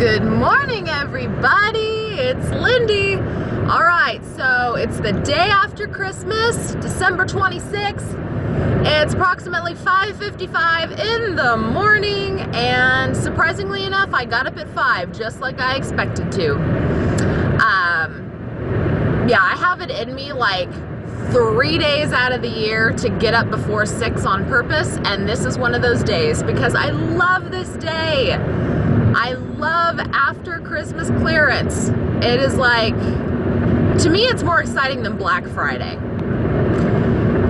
Good morning, everybody. It's Lindy. All right, so it's the day after Christmas, December 26th. It's approximately 5:55 in the morning, and surprisingly enough, I got up at 5, just like I expected to. Yeah, I have it in me like 3 days out of the year to get up before 6 on purpose, and this is one of those days because I love this day. I love after Christmas clearance. It is like, to me, it's more exciting than Black Friday.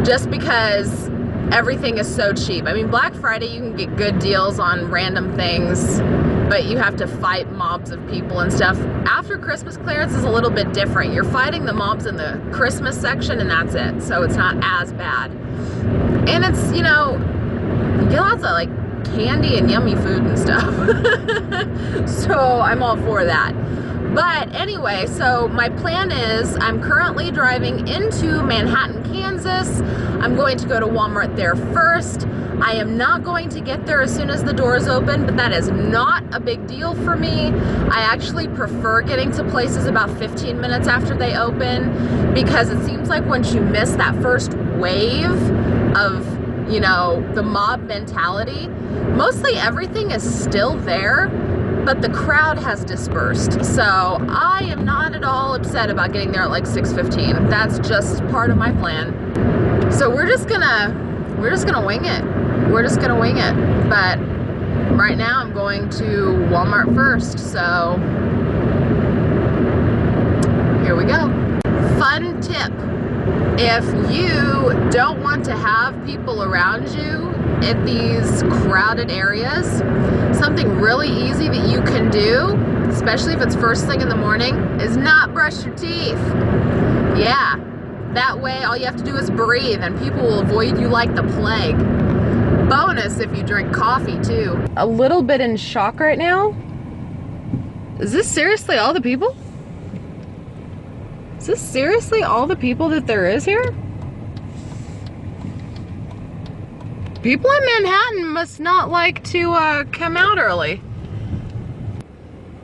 Just because everything is so cheap. I mean, Black Friday, you can get good deals on random things, but you have to fight mobs of people and stuff. After Christmas clearance is a little bit different. You're fighting the mobs in the Christmas section and that's it. So it's not as bad. And it's, you know, you get lots of like candy and yummy food and stuff. So I'm all for that. But anyway, so my plan is I'm currently driving into Manhattan, Kansas. I'm going to go to Walmart there first. I am not going to get there as soon as the doors open, but that is not a big deal for me. I actually prefer getting to places about 15 minutes after they open, because it seems like once you miss that first wave of, you know, the mob mentality, mostly everything is still there, but the crowd has dispersed. So I am not at all upset about getting there at like 6:15. That's just part of my plan. So we're just gonna wing it. We're just gonna wing it. But right now I'm going to Walmart first. So here we go. Fun tip. If you don't want to have people around you at these crowded areas, something really easy that you can do, especially if it's first thing in the morning, is not brush your teeth. Yeah, that way all you have to do is breathe and people will avoid you like the plague. Bonus if you drink coffee too. A little bit in shock right now. Is this seriously all the people? Is this seriously all the people that there is here? People in Manhattan must not like to come out early.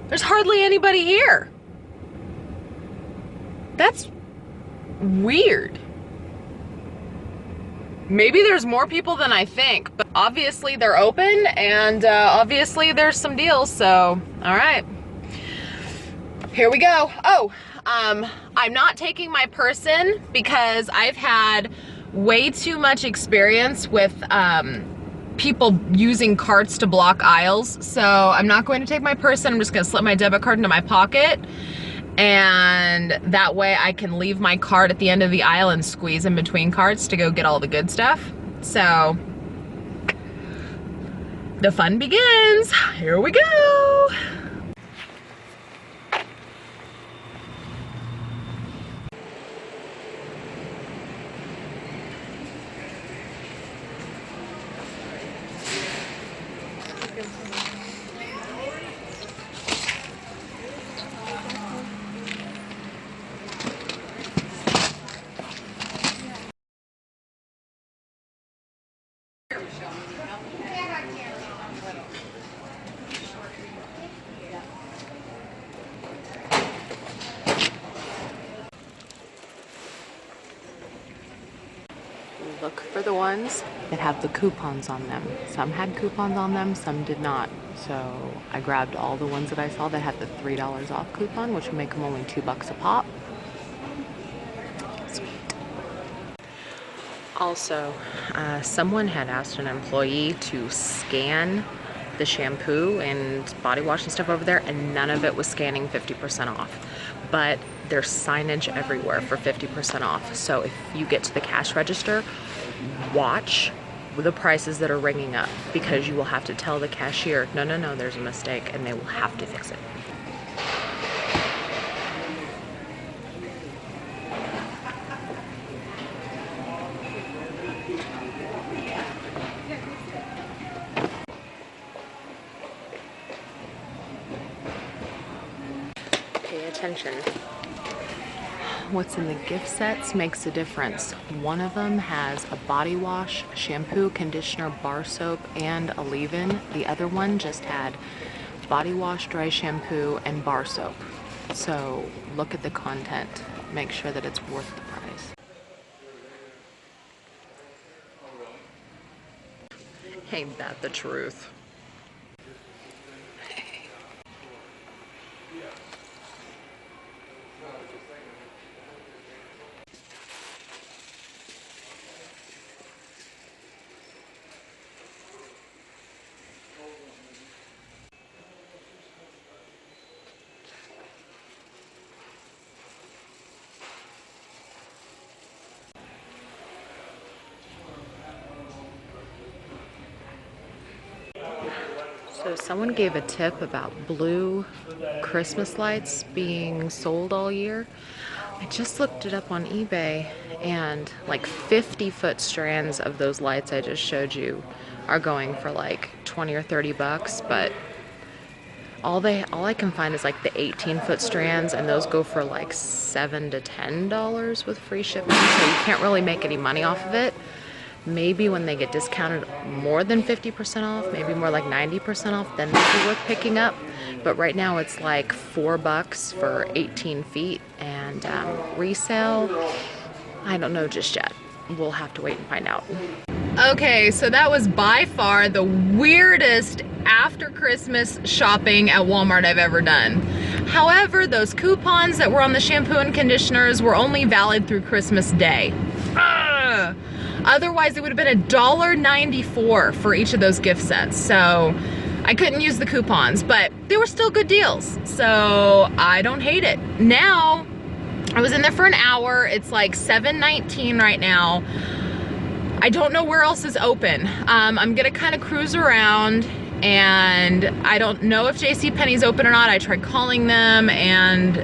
There's hardly anybody here. That's weird. Maybe there's more people than I think, but obviously they're open and obviously there's some deals, so all right. Here we go. Oh, I'm not taking my person because I've had way too much experience with people using carts to block aisles. So I'm not going to take my person. I'm just gonna slip my debit card into my pocket, and that way I can leave my card at the end of the aisle and squeeze in between carts to go get all the good stuff. So the fun begins. Here we go. Look for the ones that have the coupons on them. Some had coupons on them, some did not. So I grabbed all the ones that I saw that had the $3 off coupon, which would make them only $2 a pop. Sweet. Also, someone had asked an employee to scan the shampoo and body wash and stuff over there, and none of it was scanning 50% off. But there's signage everywhere for 50% off. So if you get to the cash register, watch the prices that are ringing up, because you will have to tell the cashier, no, no, no, there's a mistake, and they will have to fix it. Pay attention. What's in the gift sets makes a difference. One of them has a body wash, shampoo, conditioner, bar soap, and a leave-in. The other one just had body wash, dry shampoo, and bar soap. So look at the content. Make sure that it's worth the price. Ain't that the truth? So someone gave a tip about blue Christmas lights being sold all year. I just looked it up on eBay, and like 50-foot strands of those lights I just showed you are going for like 20 or 30 bucks, but all I can find is like the 18-foot strands, and those go for like $7 to $10 with free shipping, so you can't really make any money off of it. Maybe when they get discounted more than 50% off, maybe more like 90% off, then they'd be worth picking up. But right now it's like $4 for 18 feet, and resale, I don't know just yet. We'll have to wait and find out. Okay, so that was by far the weirdest after Christmas shopping at Walmart I've ever done. However, those coupons that were on the shampoo and conditioners were only valid through Christmas Day. Ugh. Otherwise, it would have been $1.94 for each of those gift sets. So I couldn't use the coupons, but they were still good deals. So I don't hate it. Now, I was in there for an hour. It's like 7:19 right now. I don't know where else is open. I'm gonna kind of cruise around, and I don't know if JCPenney's open or not. I tried calling them and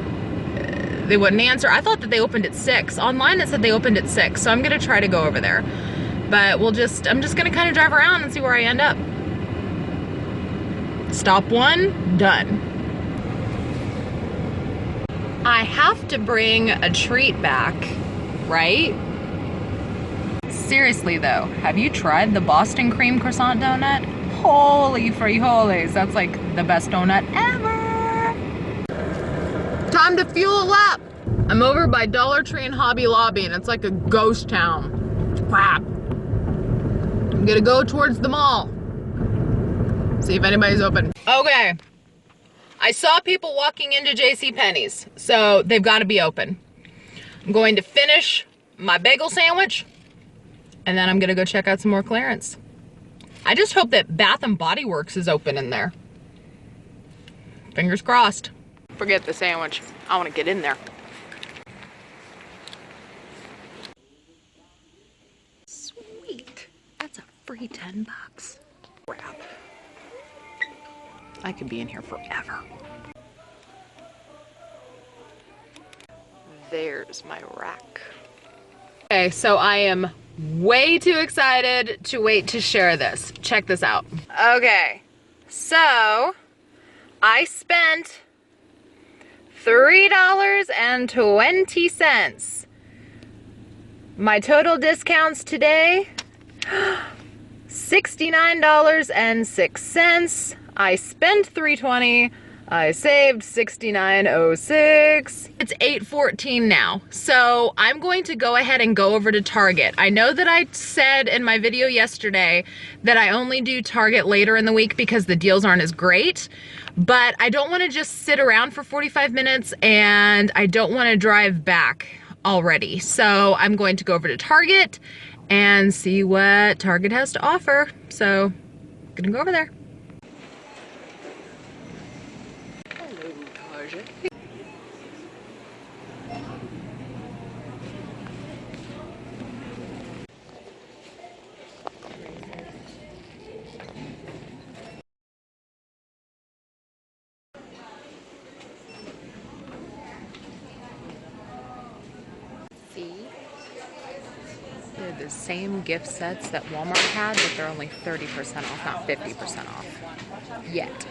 they wouldn't answer. I thought that they opened at 6. Online it said they opened at 6, so I'm gonna try to go over there. But I'm just gonna kind of drive around and see where I end up. Stop 1, done. I have to bring a treat back, right? Seriously though, have you tried the Boston cream croissant donut? Holy free holies, that's like the best donut ever. Time to fuel up. I'm over by Dollar Tree and Hobby Lobby, and it's like a ghost town. Crap. I'm gonna go towards the mall. See if anybody's open. Okay. I saw people walking into JCPenney's, so they've got to be open. I'm going to finish my bagel sandwich, and then I'm gonna go check out some more clearance. I just hope that Bath & Body Works is open in there. Fingers crossed. Forget the sandwich. I want to get in there. Sweet. That's a free 10 bucks. Crap. I could be in here forever. There's my rack. Okay, so I am way too excited to wait to share this. Check this out. Okay, so I spent $3.20. My total discounts today, $69.06. I spent $3.20. I saved $69.06. It's 8:14 now, so I'm going to go ahead and go over to Target. I know that I said in my video yesterday that I only do Target later in the week because the deals aren't as great, but I don't want to just sit around for 45 minutes, and I don't want to drive back already. So I'm going to go over to Target and see what Target has to offer. So I'm gonna go over there. They're the same gift sets that Walmart had, but they're only 30% off, not 50% off. Yet.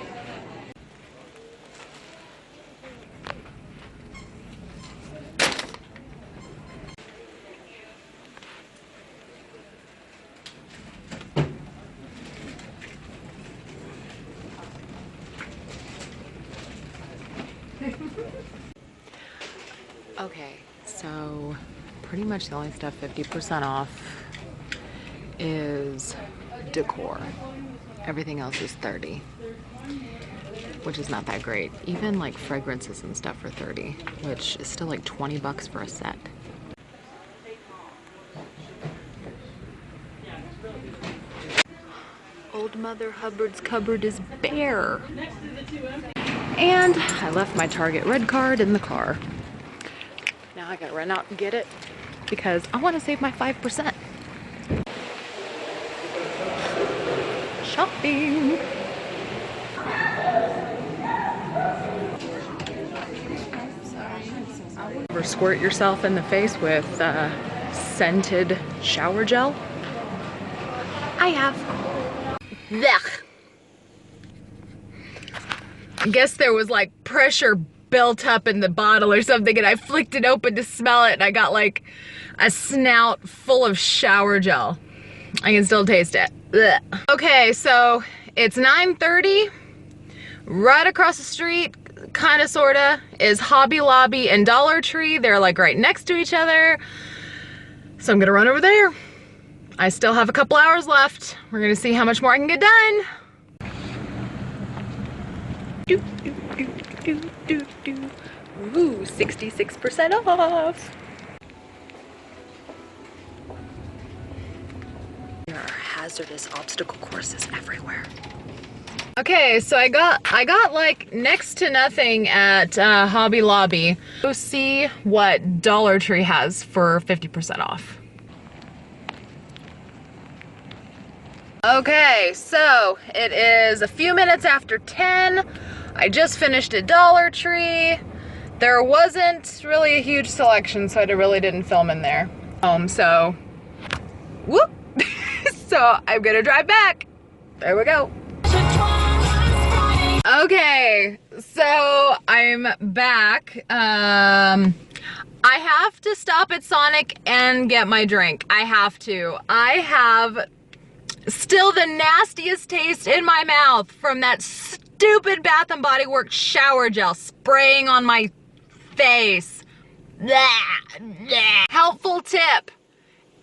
Okay, so pretty much the only stuff 50% off is decor. Everything else is 30, which is not that great. Even like fragrances and stuff are 30, which is still like 20 bucks for a set. Old Mother Hubbard's cupboard is bare. And I left my Target red card in the car. Now I gotta run out and get it because I want to save my 5%. Shopping. Ever squirt yourself in the face with scented shower gel? I have. Blech. I guess there was like pressure built up in the bottle or something, and I flicked it open to smell it, and I got like a snout full of shower gel. I can still taste it. Blech. Okay, so it's 9:30. Right across the street, kinda sorta, is Hobby Lobby and Dollar Tree. They're like right next to each other. So I'm gonna run over there. I still have a couple hours left. We're gonna see how much more I can get done. Ooh, 66% off. There are hazardous obstacle courses everywhere. Okay, so I got like next to nothing at Hobby Lobby. Go see what Dollar Tree has for 50% off. Okay, so it is a few minutes after 10. I just finished at Dollar Tree. There wasn't really a huge selection, so I really didn't film in there. So, whoop. So I'm gonna drive back. There we go. Okay, so I'm back. I have to stop at Sonic and get my drink. I have to. I have still the nastiest taste in my mouth from that stupid Bath & Body Works shower gel spraying on my face. Blah, blah. Helpful tip.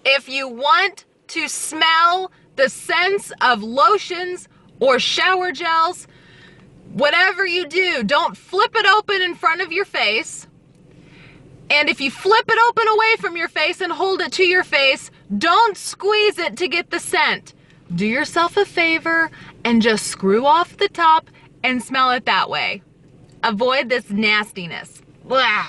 If you want to smell the scents of lotions or shower gels, whatever you do, don't flip it open in front of your face. And if you flip it open away from your face and hold it to your face, don't squeeze it to get the scent. Do yourself a favor and just screw off the top and smell it that way. Avoid this nastiness. Blah.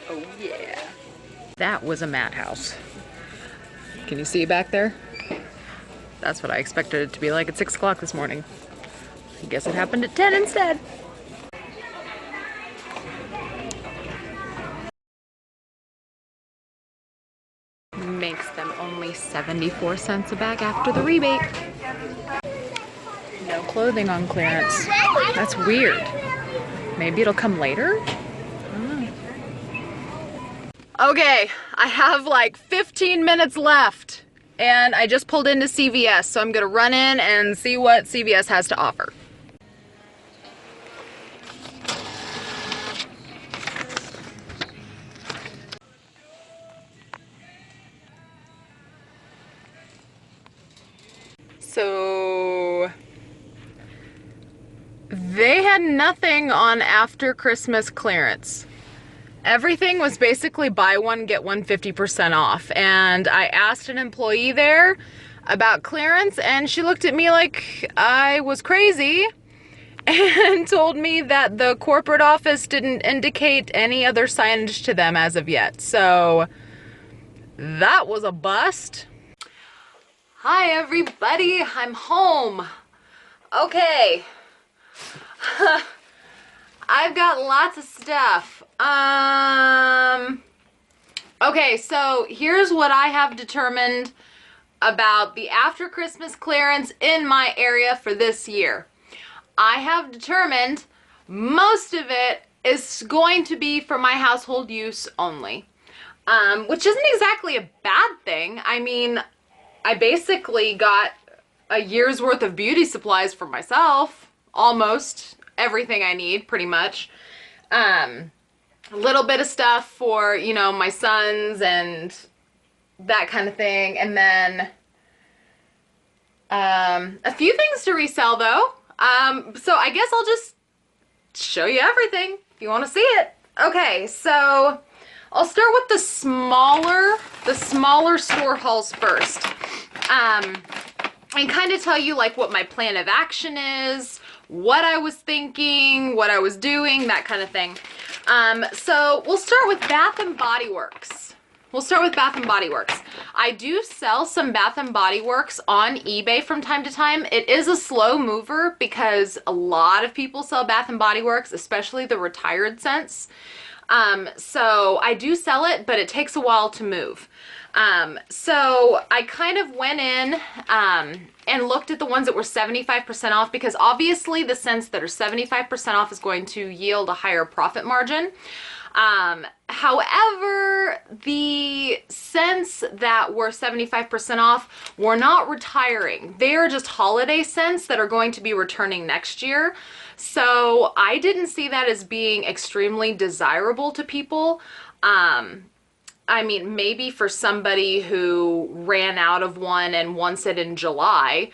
Oh yeah. That was a madhouse. Can you see back there? That's what I expected it to be like at 6 o'clock this morning. I guess it happened at 10 instead. Makes them only 74 cents a bag after the rebate. No clothing on clearance. That's weird. Maybe it'll come later? Okay, I have like 15 minutes left and I just pulled into CVS, so I'm gonna run in and see what CVS has to offer. So they had nothing on after Christmas clearance. Everything was basically buy one, get one 50% off. And I asked an employee there about clearance and she looked at me like I was crazy and told me that the corporate office didn't indicate any other signage to them as of yet. So that was a bust. Hi everybody, I'm home. Okay. I've got lots of stuff. Okay, so here's what I have determined about the after Christmas clearance in my area for this year. I have determined most of it is going to be for my household use only. which isn't exactly a bad thing. I mean, I basically got a year's worth of beauty supplies for myself, almost everything I need, pretty much. A little bit of stuff for, you know, my sons and that kind of thing. And then a few things to resell though. So I guess I'll just show you everything if you want to see it. Okay, so I'll start with the smaller store hauls first. And kind of tell you like what my plan of action is, what I was thinking, what I was doing, that kind of thing. So we'll start with Bath and Body Works. I do sell some Bath and Body Works on eBay from time to time. It is a slow mover because a lot of people sell Bath and Body Works, especially the retired scents. So I do sell it, but it takes a while to move. So I kind of went in and looked at the ones that were 75% off, because obviously the scents that are 75% off is going to yield a higher profit margin. However, the scents that were 75% off were not retiring. They are just holiday scents that are going to be returning next year. So I didn't see that as being extremely desirable to people. I mean, maybe for somebody who ran out of one and wants it in July,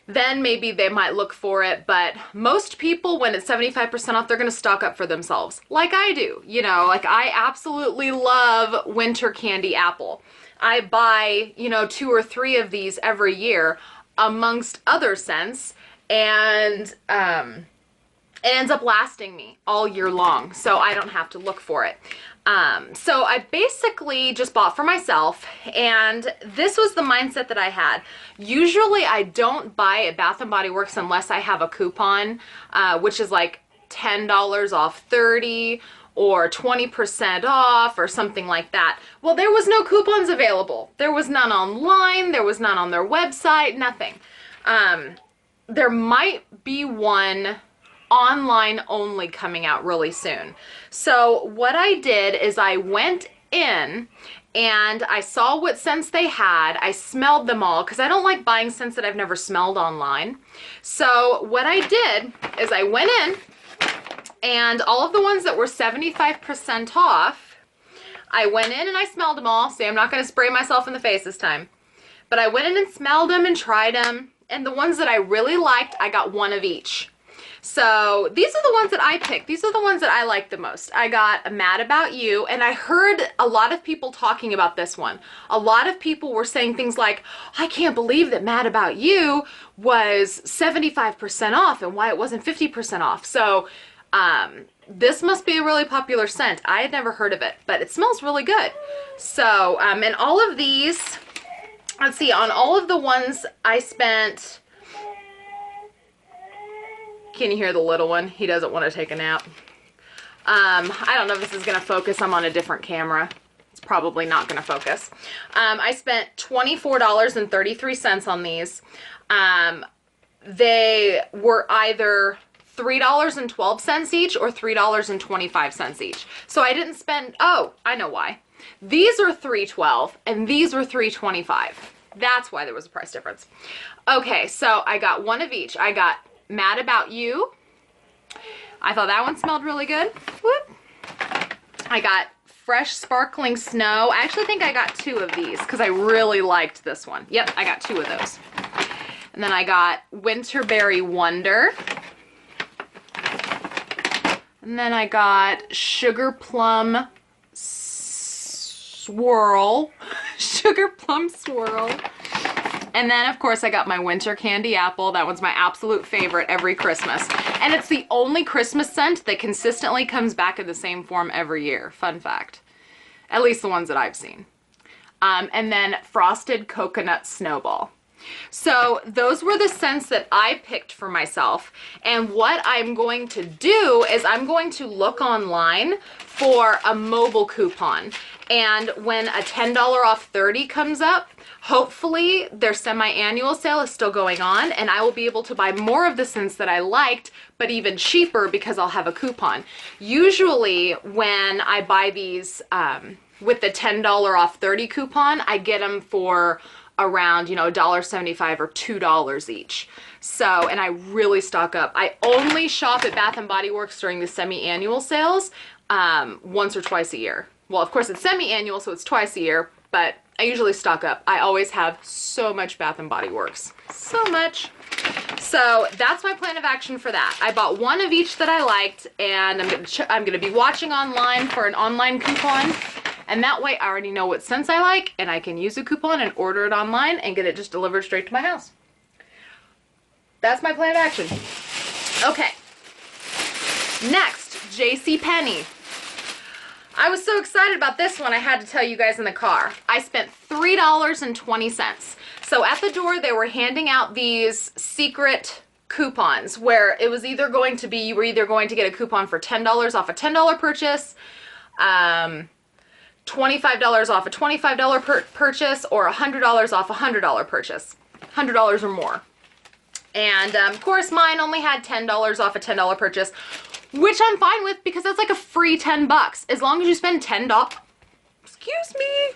then maybe they might look for it. But most people, when it's 75% off, they're going to stock up for themselves, like I do. You know, like I absolutely love winter candy apple. I buy, you know, 2 or 3 of these every year amongst other scents, and it ends up lasting me all year long, so I don't have to look for it. So I basically just bought for myself, and this was the mindset that I had. Usually I don't buy at Bath & Body Works unless I have a coupon, which is like $10 off 30 or 20% off or something like that. Well, there was no coupons available. There was none online, there was none on their website, nothing. There might be one online only coming out really soon. So what I did is I went in and I saw what scents they had. I smelled them all because I don't like buying scents that I've never smelled online. So what I did is I went in, and all of the ones that were 75% off, I went in and I smelled them all. See, I'm not going to spray myself in the face this time. But I went in and smelled them and tried them. And the ones that I really liked, I got one of each. So these are the ones that I picked. These are the ones that I like the most. I got Mad About You, and I heard a lot of people talking about this one. A lot of people were saying things like, I can't believe that Mad About You was 75% off and why it wasn't 50% off. So this must be a really popular scent. I had never heard of it, but it smells really good. So, and all of these, let's see, on all of the ones I spent... Can you hear the little one? He doesn't want to take a nap. I don't know if this is going to focus. I'm on a different camera. It's probably not going to focus. I spent $24.33 on these. They were either $3.12 each or $3.25 each. So I didn't spend, oh, I know why. These are $3.12 and these were $3.25. That's why there was a price difference. Okay, so I got one of each. I got Mad About You. I thought that one smelled really good. Whoop. I got Fresh Sparkling Snow. I actually think I got 2 of these because I really liked this one. Yep, I got 2 of those. And then I got Winterberry Wonder. And then I got Sugar Plum Swirl. Sugar Plum Swirl. And then, of course, I got my Winter Candy Apple. That one's my absolute favorite every Christmas. And it's the only Christmas scent that consistently comes back in the same form every year. Fun fact. At least the ones that I've seen. And then Frosted Coconut Snowball. So those were the scents that I picked for myself. And what I'm going to do is I'm going to look online for a mobile coupon. And when a $10 off 30 comes up, hopefully their semi-annual sale is still going on and I will be able to buy more of the scents that I liked, but even cheaper because I'll have a coupon. Usually when I buy these with the $10 off 30 coupon, I get them for around, you know, $1.75 or $2 each. So, and I really stock up. I only shop at Bath & Body Works during the semi-annual sales once or twice a year. Well, of course it's semi-annual, so it's twice a year, but I usually stock up. I always have so much Bath & Body Works. So much. So that's my plan of action for that. I bought one of each that I liked, and I'm gonna be watching online for an online coupon. And that way I already know what scents I like, and I can use a coupon and order it online and get it just delivered straight to my house. That's my plan of action. Okay. Next, JCPenney. I was so excited about this one, I had to tell you guys in the car. I spent $3.20. So at the door, they were handing out these secret coupons where it was either going to be, you were either going to get a coupon for $10 off a $10 purchase, $25 off a $25 purchase, or $100 off a $100 purchase, $100 or more. And of course, mine only had $10 off a $10 purchase, which I'm fine with because that's like a free 10 bucks. As long as you spend $10, excuse me,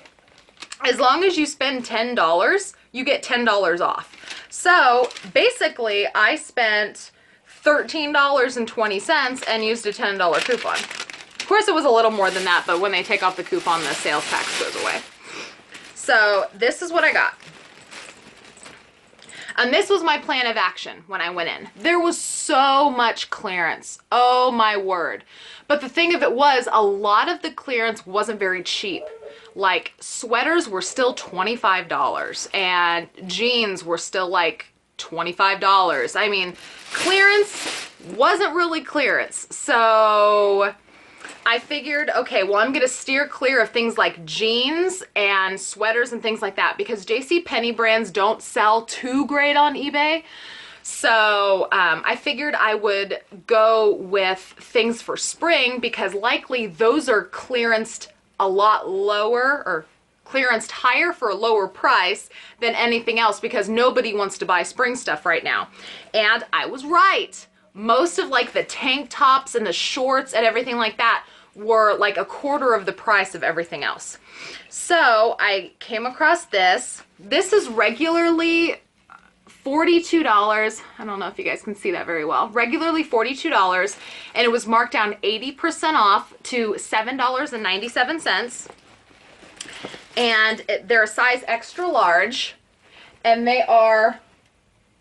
as long as you spend $10, you get $10 off. So basically, I spent $13.20 and used a $10 coupon. Of course, it was a little more than that, but when they take off the coupon, the sales tax goes away. So this is what I got. And this was my plan of action when I went in. There was so much clearance. Oh my word. But the thing of it was, a lot of the clearance wasn't very cheap. Like sweaters were still $25 and jeans were still like $25. I mean, clearance wasn't really clearance. So I figured, okay, well, I'm going to steer clear of things like jeans and sweaters and things like that because JCPenney brands don't sell too great on eBay. So I figured I would go with things for spring because likely those are clearanced a lot lower or clearanced higher for a lower price than anything else because nobody wants to buy spring stuff right now. And I was right. Most of like the tank tops and the shorts and everything like that were like a quarter of the price of everything else. So I came across this. This is regularly $42. I don't know if you guys can see that very well. Regularly $42, and it was marked down 80% off to $7.97. And they're a size extra large, and they are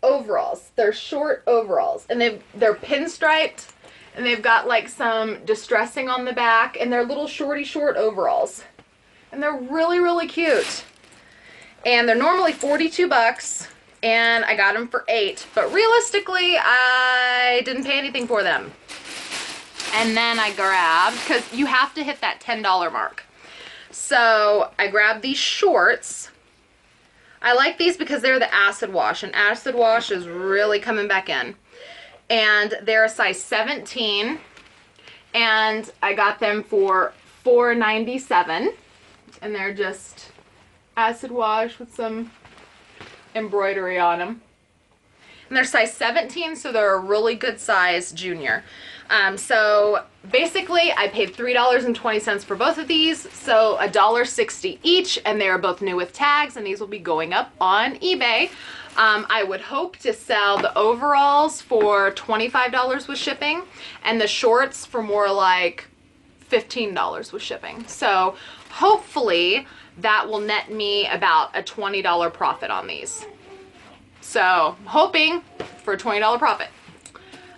overalls. They're short overalls, and they're pinstriped, and they've got like some distressing on the back, and they're little short overalls. And they're really, really cute. And they're normally 42 bucks, and I got them for $8, but realistically, I didn't pay anything for them. And then I grabbed, because you have to hit that $10 mark. So I grabbed these shorts. I like these because they're the acid wash, and acid wash is really coming back in. And they're a size 17, and I got them for $4.97, and they're just acid wash with some embroidery on them. And they're size 17, so they're a really good size junior. So basically I paid $3.20 for both of these, so $1.60 each, and they are both new with tags, and these will be going up on eBay. I would hope to sell the overalls for $25 with shipping, and the shorts for more like $15 with shipping. So hopefully that will net me about a $20 profit on these. So I'm hoping for a $20 profit.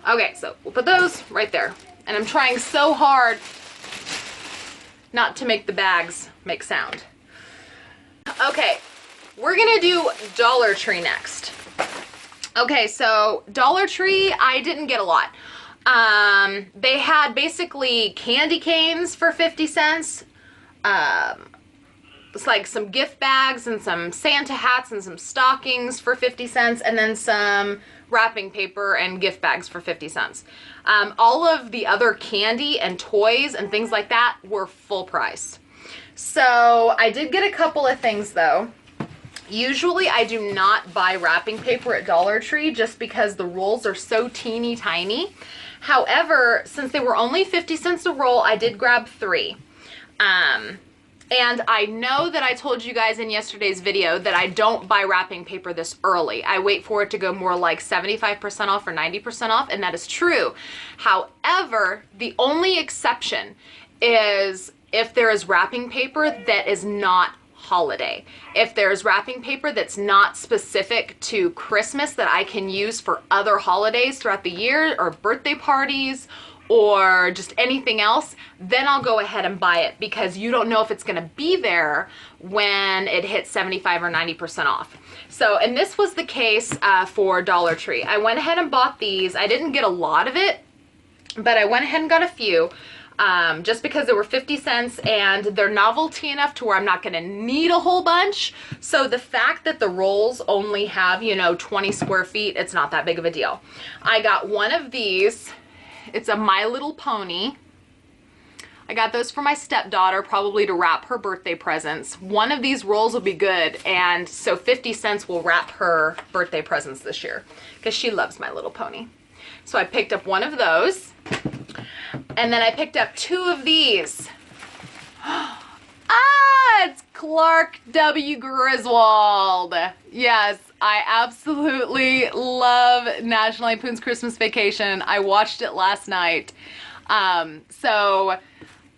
Okay, so we'll put those right there. And I'm trying so hard not to make the bags make sound. Okay, we're gonna do Dollar Tree next. Okay, so Dollar Tree, I didn't get a lot. They had basically candy canes for 50 cents, it's like some gift bags and some Santa hats and some stockings for 50 cents, and then some wrapping paper and gift bags for 50 cents. All of the other candy and toys and things like that were full price. So I did get a couple of things though. Usually I do not buy wrapping paper at Dollar Tree just because the rolls are so teeny tiny. However, since they were only 50 cents a roll, I did grab 3. And I know that I told you guys in yesterday's video that I don't buy wrapping paper this early. I wait for it to go more like 75% off or 90% off, and that is true. However, the only exception is if there is wrapping paper that is not holiday. If there's wrapping paper that's not specific to Christmas that I can use for other holidays throughout the year, or birthday parties, or just anything else, then I'll go ahead and buy it, because you don't know if it's gonna be there when it hits 75 or 90% off. So, and this was the case for Dollar Tree. I went ahead and bought these. I didn't get a lot of it, but I went ahead and got a few. Just because they were 50 cents and they're novelty enough to where I'm not going to need a whole bunch. So the fact that the rolls only have, you know, 20 square feet, it's not that big of a deal. I got one of these. It's a My Little Pony. I got those for my stepdaughter, probably to wrap her birthday presents. One of these rolls will be good, and so 50 cents will wrap her birthday presents this year because she loves My Little Pony. So I picked up one of those. And then I picked up 2 of these. It's Clark W. Griswold. Yes, I absolutely love National Lampoon's Christmas Vacation. I watched it last night. So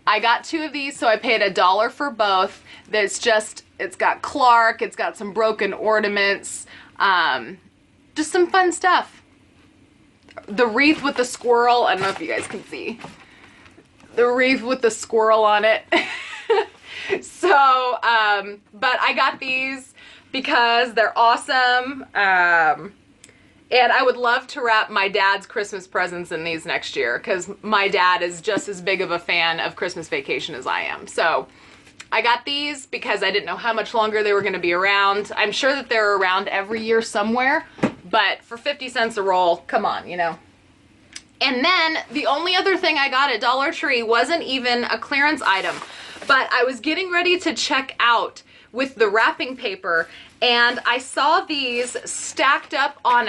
I got 2 of these, so I paid $1 for both. It's got Clark, it's got some broken ornaments, just some fun stuff. The wreath with the squirrel, I don't know if you guys can see. The wreath with the squirrel on it. So, but I got these because they're awesome. And I would love to wrap my dad's Christmas presents in these next year, because my dad is just as big of a fan of Christmas Vacation as I am. So I got these because I didn't know how much longer they were going to be around. I'm sure that they're around every year somewhere, but for 50 cents a roll, come on, you know. And then the only other thing I got at Dollar Tree wasn't even a clearance item, but I was getting ready to check out with the wrapping paper, and I saw these stacked up on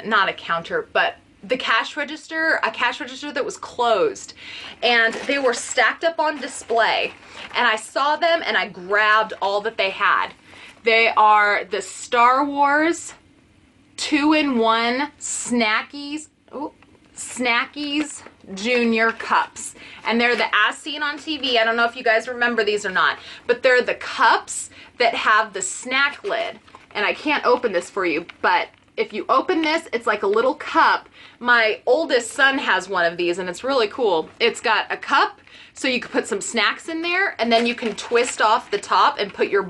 not a counter, but the cash register, a cash register that was closed, and they were stacked up on display, and I saw them and I grabbed all that they had. They are the Star Wars 2-in-1 Snackies Junior cups, and they're the As Seen on TV. I don't know if you guys remember these or not, but they're the cups that have the snack lid, and I can't open this for you, but if you open this, it's like a little cup. My oldest son has one of these, and it's really cool. It's got a cup, so you can put some snacks in there, and then you can twist off the top and put your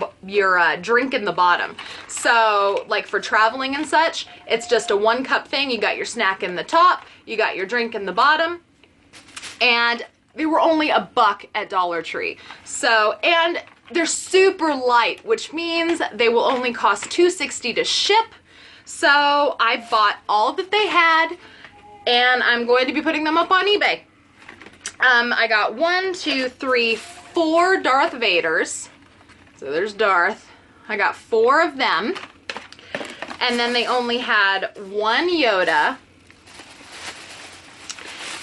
drink in the bottom. So, like for traveling and such, it's just a 1-cup thing. You got your snack in the top, you got your drink in the bottom, and they were only $1 at Dollar Tree. So, and they're super light, which means they will only cost $2.60 to ship. So I bought all that they had, and I'm going to be putting them up on eBay. I got 4 Darth Vaders. So there's Darth. I got 4 of them. And then they only had 1 Yoda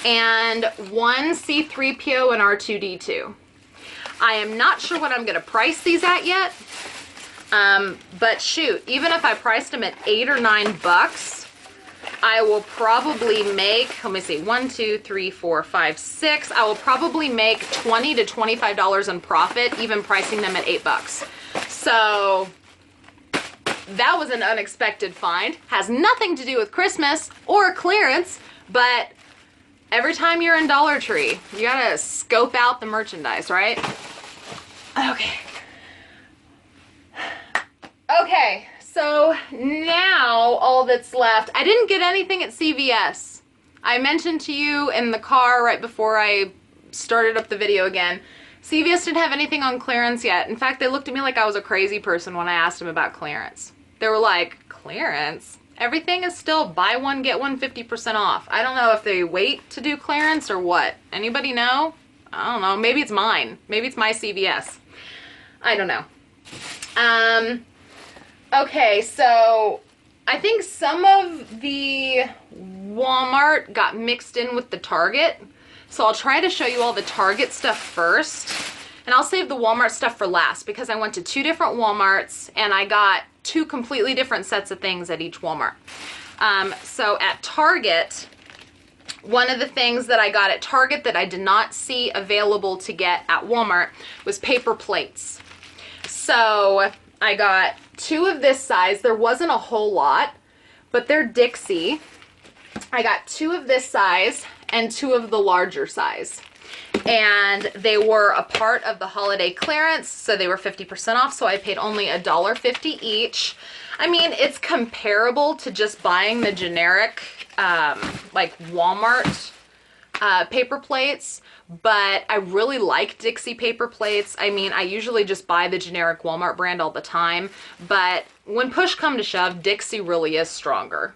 and 1 C-3PO and R2-D2. I am not sure what I'm going to price these at yet. But shoot, even if I priced them at $8 or $9, I will probably make, let me see, 1, 2, 3, 4, 5, 6. I will probably make $20 to $25 in profit, even pricing them at $8. So that was an unexpected find. Has nothing to do with Christmas or clearance, but every time you're in Dollar Tree, you gotta scope out the merchandise, right? Okay. Okay, so now all that's left, I didn't get anything at CVS. I mentioned to you in the car right before I started up the video again CVS didn't have anything on clearance yet. In fact, they looked at me like I was a crazy person when I asked them about clearance. They were like, clearance? Everything is still buy one, get one 50% off. I don't know if they wait to do clearance or what. Anybody know? I don't know. Maybe it's mine. Maybe it's my CVS. I don't know. Okay, so I think some of the Walmart got mixed in with the Target. So I'll try to show you all the Target stuff first. And I'll save the Walmart stuff for last because I went to 2 different Walmarts and I got 2 completely different sets of things at each Walmart. So at Target, one of the things that I got at Target that I did not see available to get at Walmart was paper plates. So I got 2 of this size. There wasn't a whole lot, but they're Dixie. I got 2 of this size and 2 of the larger size. And they were a part of the holiday clearance, so they were 50% off, so I paid only $1.50 each. I mean, it's comparable to just buying the generic, like Walmart paper plates, but I really like Dixie paper plates. I mean, I usually just buy the generic Walmart brand all the time, but when push come to shove, Dixie really is stronger.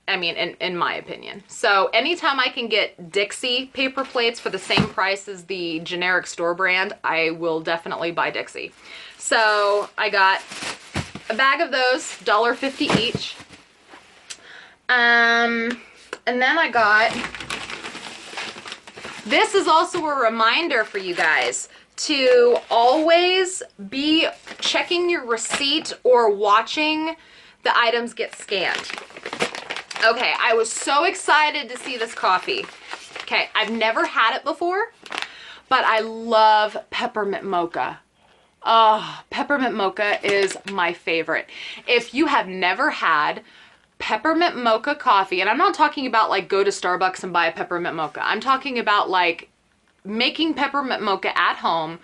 I mean, in my opinion. So anytime I can get Dixie paper plates for the same price as the generic store brand, I will definitely buy Dixie. So I got a bag of those, $1.50 each. And then I got, this is also a reminder for you guys to always be checking your receipt or watching the items get scanned. Okay, I was so excited to see this coffee. Okay, I've never had it before, but I love peppermint mocha. Oh, peppermint mocha is my favorite. If you have never had peppermint mocha coffee, and I'm not talking about like go to Starbucks and buy a peppermint mocha. I'm talking about like making peppermint mocha at home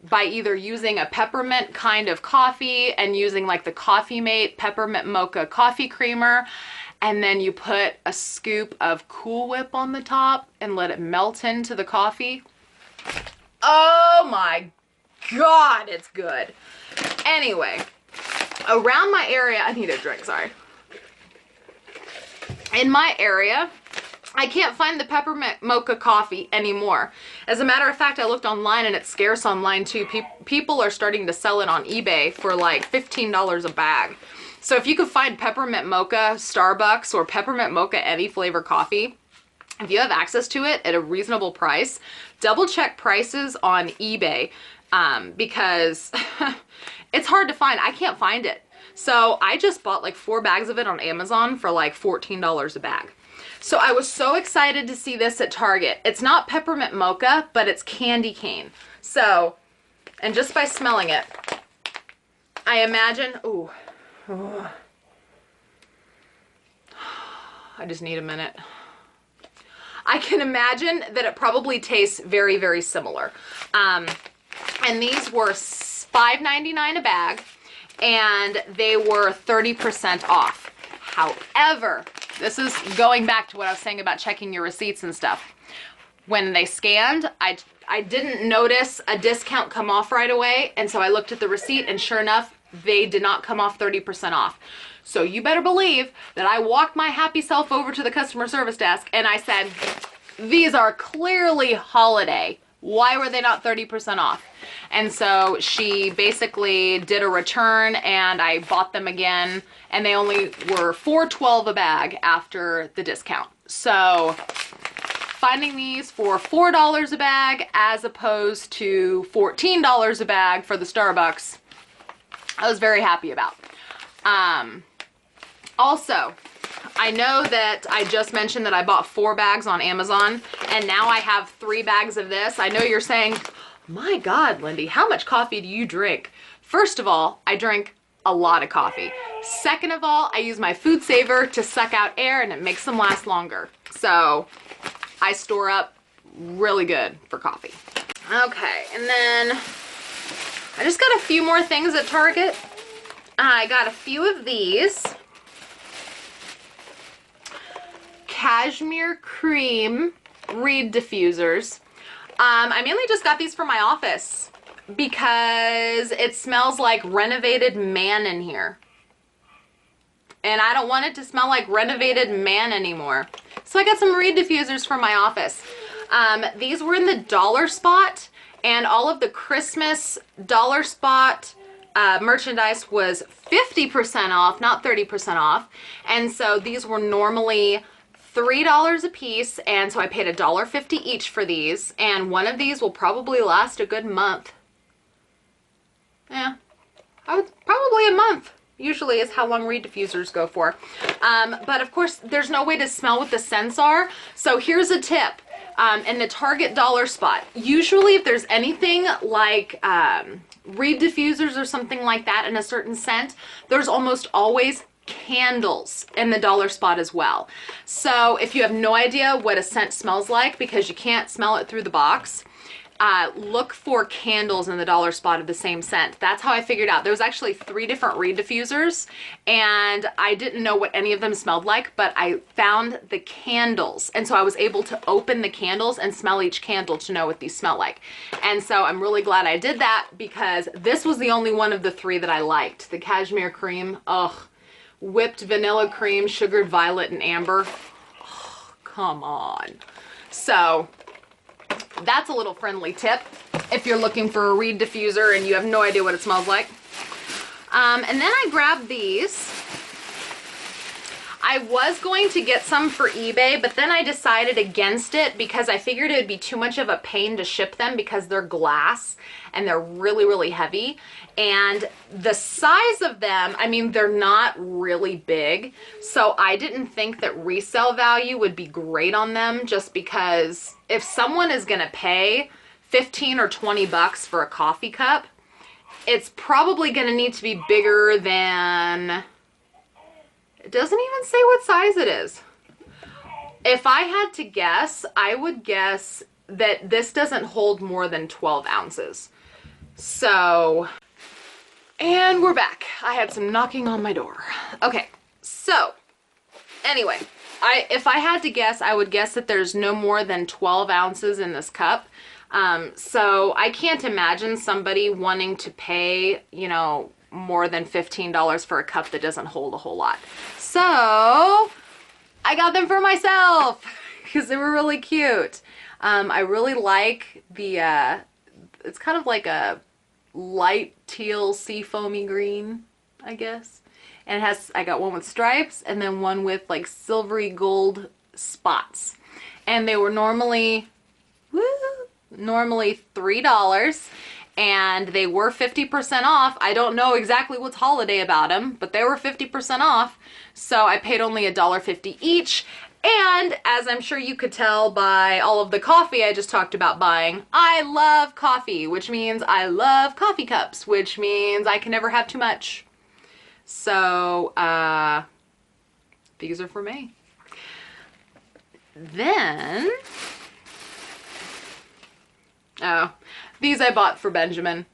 by either using a peppermint kind of coffee and using like the Coffee Mate peppermint mocha coffee creamer. And then you put a scoop of Cool Whip on the top and let it melt into the coffee. Oh my God, it's good. Anyway, around my area, I need a drink, sorry. In my area, I can't find the peppermint mocha coffee anymore. As a matter of fact, I looked online and it's scarce online too. People are starting to sell it on eBay for like $15 a bag. So if you could find peppermint mocha Starbucks or peppermint mocha any flavor coffee, if you have access to it at a reasonable price, double check prices on eBay because it's hard to find. I can't find it. So I just bought like 4 bags of it on Amazon for like $14 a bag. So I was so excited to see this at Target. It's not peppermint mocha, but it's candy cane. So, and just by smelling it, I imagine, ooh. Oh. I just need a minute. I can imagine that it probably tastes very, very similar. And these were $5.99 a bag, and they were 30% off. However, this is going back to what I was saying about checking your receipts and stuff. When they scanned, I didn't notice a discount come off right away, and so I looked at the receipt, and sure enough, they did not come off 30% off. So you better believe that I walked my happy self over to the customer service desk and I said, these are clearly holiday. Why were they not 30% off? And so she basically did a return and I bought them again, and they only were $4.12 a bag after the discount. So finding these for $4 a bag as opposed to $14 a bag for the Starbucks, I was very happy about. Also, I know that I just mentioned that I bought 4 bags on Amazon, and now I have 3 bags of this. I know you're saying, my God, Lindy, how much coffee do you drink? First of all, I drink a lot of coffee. Second of all, I use my food saver to suck out air, and it makes them last longer. So I store up really good for coffee. Okay, and then I just got a few more things at Target. I got a few of these. Cashmere cream reed diffusers. I mainly just got these for my office because it smells like renovated man in here. And I don't want it to smell like renovated man anymore. So I got some reed diffusers for my office. These were in the dollar spot, and all of the Christmas dollar spot merchandise was 50% off, not 30% off. And so these were normally $3 a piece, and so I paid $1.50 each for these, and one of these will probably last a good month. Yeah, probably a month. Usually is how long reed diffusers go for. But of course, there's no way to smell what the scents are. So here's a tip. In the Target dollar spot, usually if there's anything like reed diffusers or something like that in a certain scent, there's almost always candles in the dollar spot as well. So if you have no idea what a scent smells like because you can't smell it through the box, look for candles in the dollar spot of the same scent. That's how I figured out. There was actually 3 different reed diffusers, and I didn't know what any of them smelled like, but I found the candles, and so I was able to open the candles and smell each candle to know what these smell like. And so I'm really glad I did that because this was the only one of the 3 that I liked. The cashmere cream, ugh. Whipped vanilla cream, sugared violet, and amber. Oh, come on. So that's a little friendly tip if you're looking for a reed diffuser and you have no idea what it smells like. And then I grabbed these. I was going to get some for eBay, but then I decided against it because I figured it would be too much of a pain to ship them because they're glass and they're really, really heavy. And the size of them, I mean, they're not really big. So I didn't think that resale value would be great on them just because if someone is gonna pay 15 or 20 bucks for a coffee cup, it's probably gonna need to be bigger than, it doesn't even say what size it is. If I had to guess, I would guess that this doesn't hold more than 12 ounces. So, and we're back. I had some knocking on my door. Okay, so anyway, if I had to guess, I would guess that there's no more than 12 ounces in this cup. So I can't imagine somebody wanting to pay, you know, more than $15 for a cup that doesn't hold a whole lot. So I got them for myself because they were really cute. I really like the, it's kind of like a light teal sea foamy green, I guess. And it has, I got one with stripes and then one with like silvery gold spots. And they were normally $3. And they were 50% off. I don't know exactly what's holiday about them, but they were 50% off. So I paid only $1.50 each. And as I'm sure you could tell by all of the coffee I just talked about buying, I love coffee, which means I love coffee cups, which means I can never have too much. So these are for me. Then, oh, these I bought for Benjamin.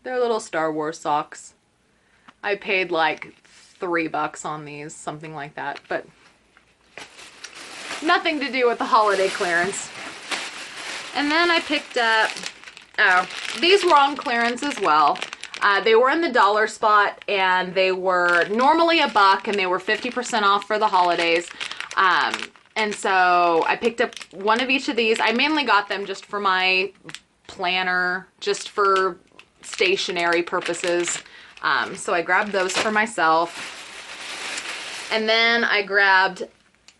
They're little Star Wars socks. I paid like $3 on these, something like that, but nothing to do with the holiday clearance. And then I picked up, oh, these were on clearance as well. They were in the dollar spot and they were normally $1 and they were 50% off for the holidays. And so I picked up one of each of these. I mainly got them just for my planner, just for stationery purposes. So I grabbed those for myself. And then I grabbed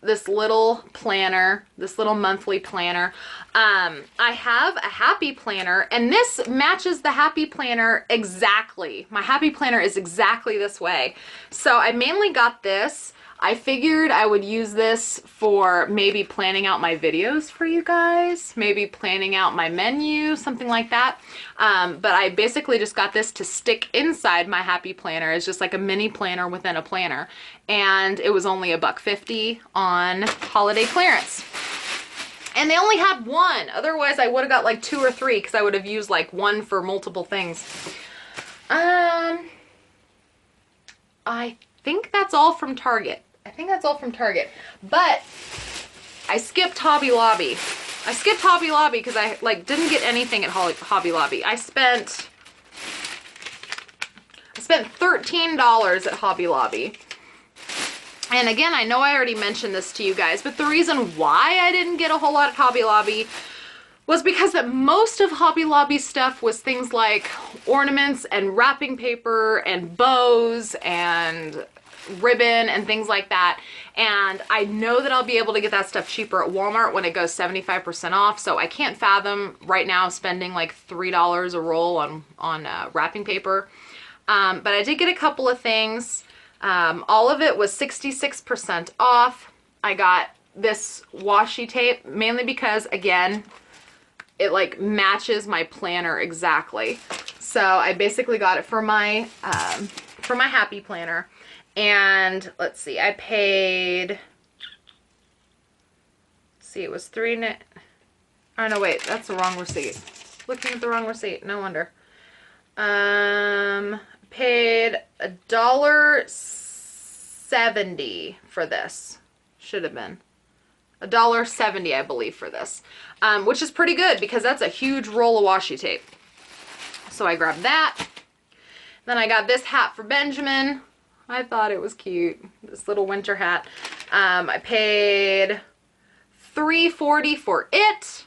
this little planner, this little monthly planner. I have a happy planner and this matches the happy planner exactly. My happy planner is exactly this way. So I mainly got this. I figured I would use this for maybe planning out my videos for you guys, maybe planning out my menu, something like that. But I basically just got this to stick inside my happy planner. It's just like a mini planner within a planner. And it was only $1.50 on holiday clearance. And they only had one. Otherwise I would have got like 2 or 3 because I would have used like one for multiple things. I think that's all from Target. I think that's all from Target. But I skipped Hobby Lobby. I skipped Hobby Lobby because I like didn't get anything at Hobby Lobby. I spent $13 at Hobby Lobby. And again, I know I already mentioned this to you guys, but the reason why I didn't get a whole lot at Hobby Lobby was because that most of Hobby Lobby stuff was things like ornaments and wrapping paper and bows and ribbon and things like that. And I know that I'll be able to get that stuff cheaper at Walmart when it goes 75% off. So I can't fathom right now spending like $3 a roll on wrapping paper. But I did get a couple of things. All of it was 66% off. I got this washi tape mainly because, again, it like matches my planner exactly. So I basically got it for my happy planner. And let's see, I paid, let's see, it was oh no, wait, that's the wrong receipt. Looking at the wrong receipt, no wonder. Paid $1.70 for this. Should have been $1.70, I believe, for this, which is pretty good because that's a huge roll of washi tape. So I grabbed that. Then I got this hat for Benjamin. I thought it was cute, this little winter hat. I paid $3.40 for it.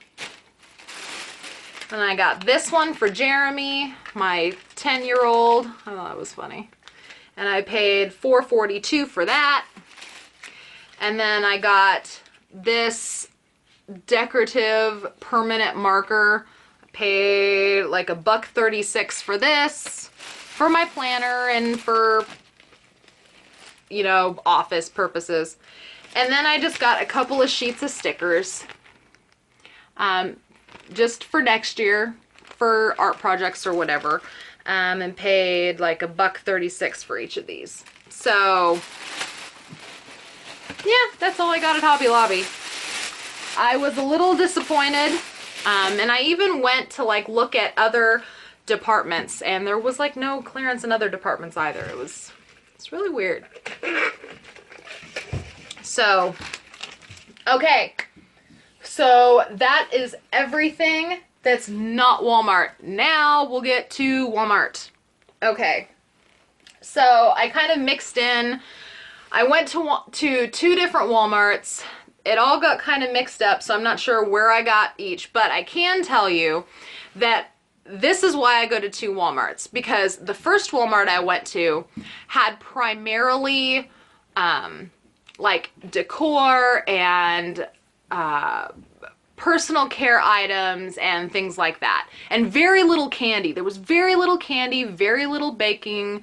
And I got this one for Jeremy, my 10-year-old. I thought that was funny. And I paid $4.42 for that. And then I got this decorative permanent marker. I paid like $1.36 for this, for my planner and for, you know, office purposes. And then I just got a couple of sheets of stickers, just for next year, for art projects or whatever, and paid like $1.36 for each of these. So yeah, that's all I got at Hobby Lobby. I was a little disappointed, and I even went to like look at other departments, and there was like no clearance in other departments either. It's really weird. So, okay. So that is everything that's not Walmart. Now we'll get to Walmart. Okay. So I kind of mixed in. I went to two different Walmarts. It all got kind of mixed up, so I'm not sure where I got each, but I can tell you that this is why I go to two Walmarts, because the first Walmart I went to had primarily like decor and personal care items and things like that, and very little candy. There was very little candy, very little baking.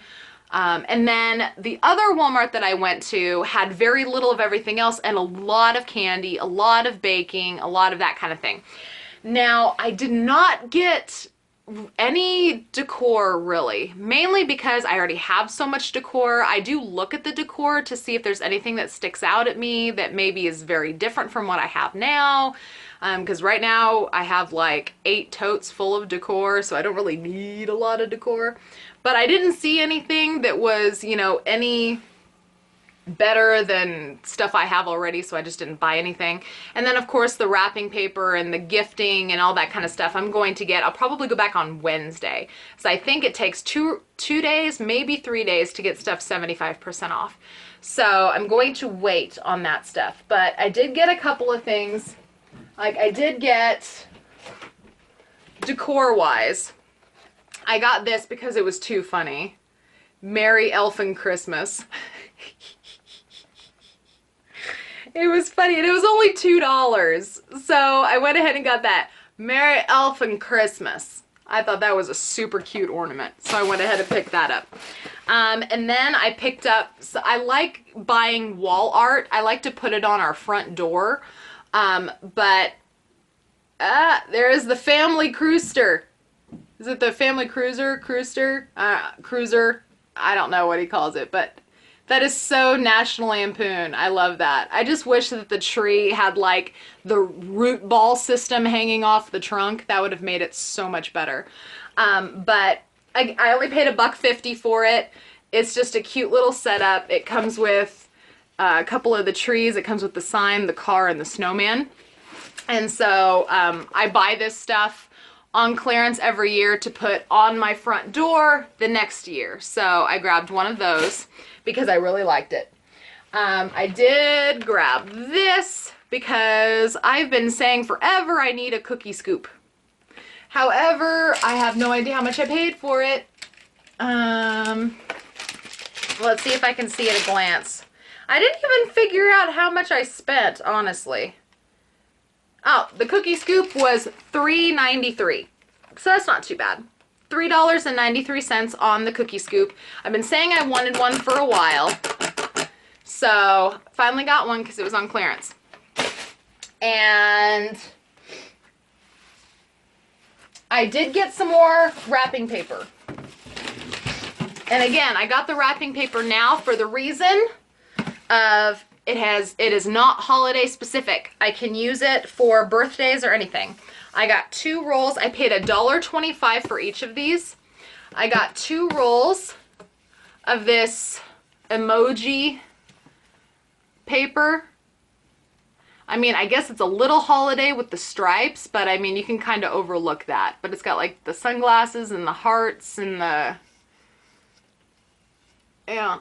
And then the other Walmart that I went to had very little of everything else and a lot of candy, a lot of baking, a lot of that kind of thing. Now, I did not get any decor really, mainly because I already have so much decor. I do look at the decor to see if there's anything that sticks out at me that maybe is very different from what I have now. Because right now I have like 8 totes full of decor, so I don't really need a lot of decor. But I didn't see anything that was, you know, any better than stuff I have already, so I just didn't buy anything. And then of course the wrapping paper and the gifting and all that kind of stuff I'm going to get. I'll probably go back on Wednesday. So I think it takes two days, maybe 3 days to get stuff 75% off. So I'm going to wait on that stuff. But I did get a couple of things. Like I did get, decor-wise, I got this because it was too funny. Merry Elfin Christmas. It was funny, and it was only $2. So I went ahead and got that. Merry Elfin Christmas. I thought that was a super cute ornament, so I went ahead and picked that up. And then I picked up, so I like buying wall art. I like to put it on our front door. But there is the family cruister. Is it the family cruiser? Cruiser? Cruiser? I don't know what he calls it, but that is so National Lampoon. I love that. I just wish that the tree had like the root ball system hanging off the trunk. That would have made it so much better. But I only paid $1.50 for it. It's just a cute little setup. It comes with a couple of the trees. It comes with the sign, the car, and the snowman. And so I buy this stuff on clearance every year to put on my front door the next year. So I grabbed one of those because I really liked it. I did grab this because I've been saying forever I need a cookie scoop. However, I have no idea how much I paid for it. Let's see if I can see at a glance. I didn't even figure out how much I spent, honestly. Oh, the cookie scoop was $3.93. So that's not too bad. $3.93 on the cookie scoop. I've been saying I wanted one for a while. So finally got one because it was on clearance. And I did get some more wrapping paper. And again, I got the wrapping paper now for the reason of it is not holiday specific. I can use it for birthdays or anything. I got 2 rolls. I paid $1.25 for each of these. I got 2 rolls of this emoji paper. I mean, I guess it's a little holiday with the stripes, but I mean, you can kind of overlook that. But it's got like the sunglasses and the hearts and the, yeah.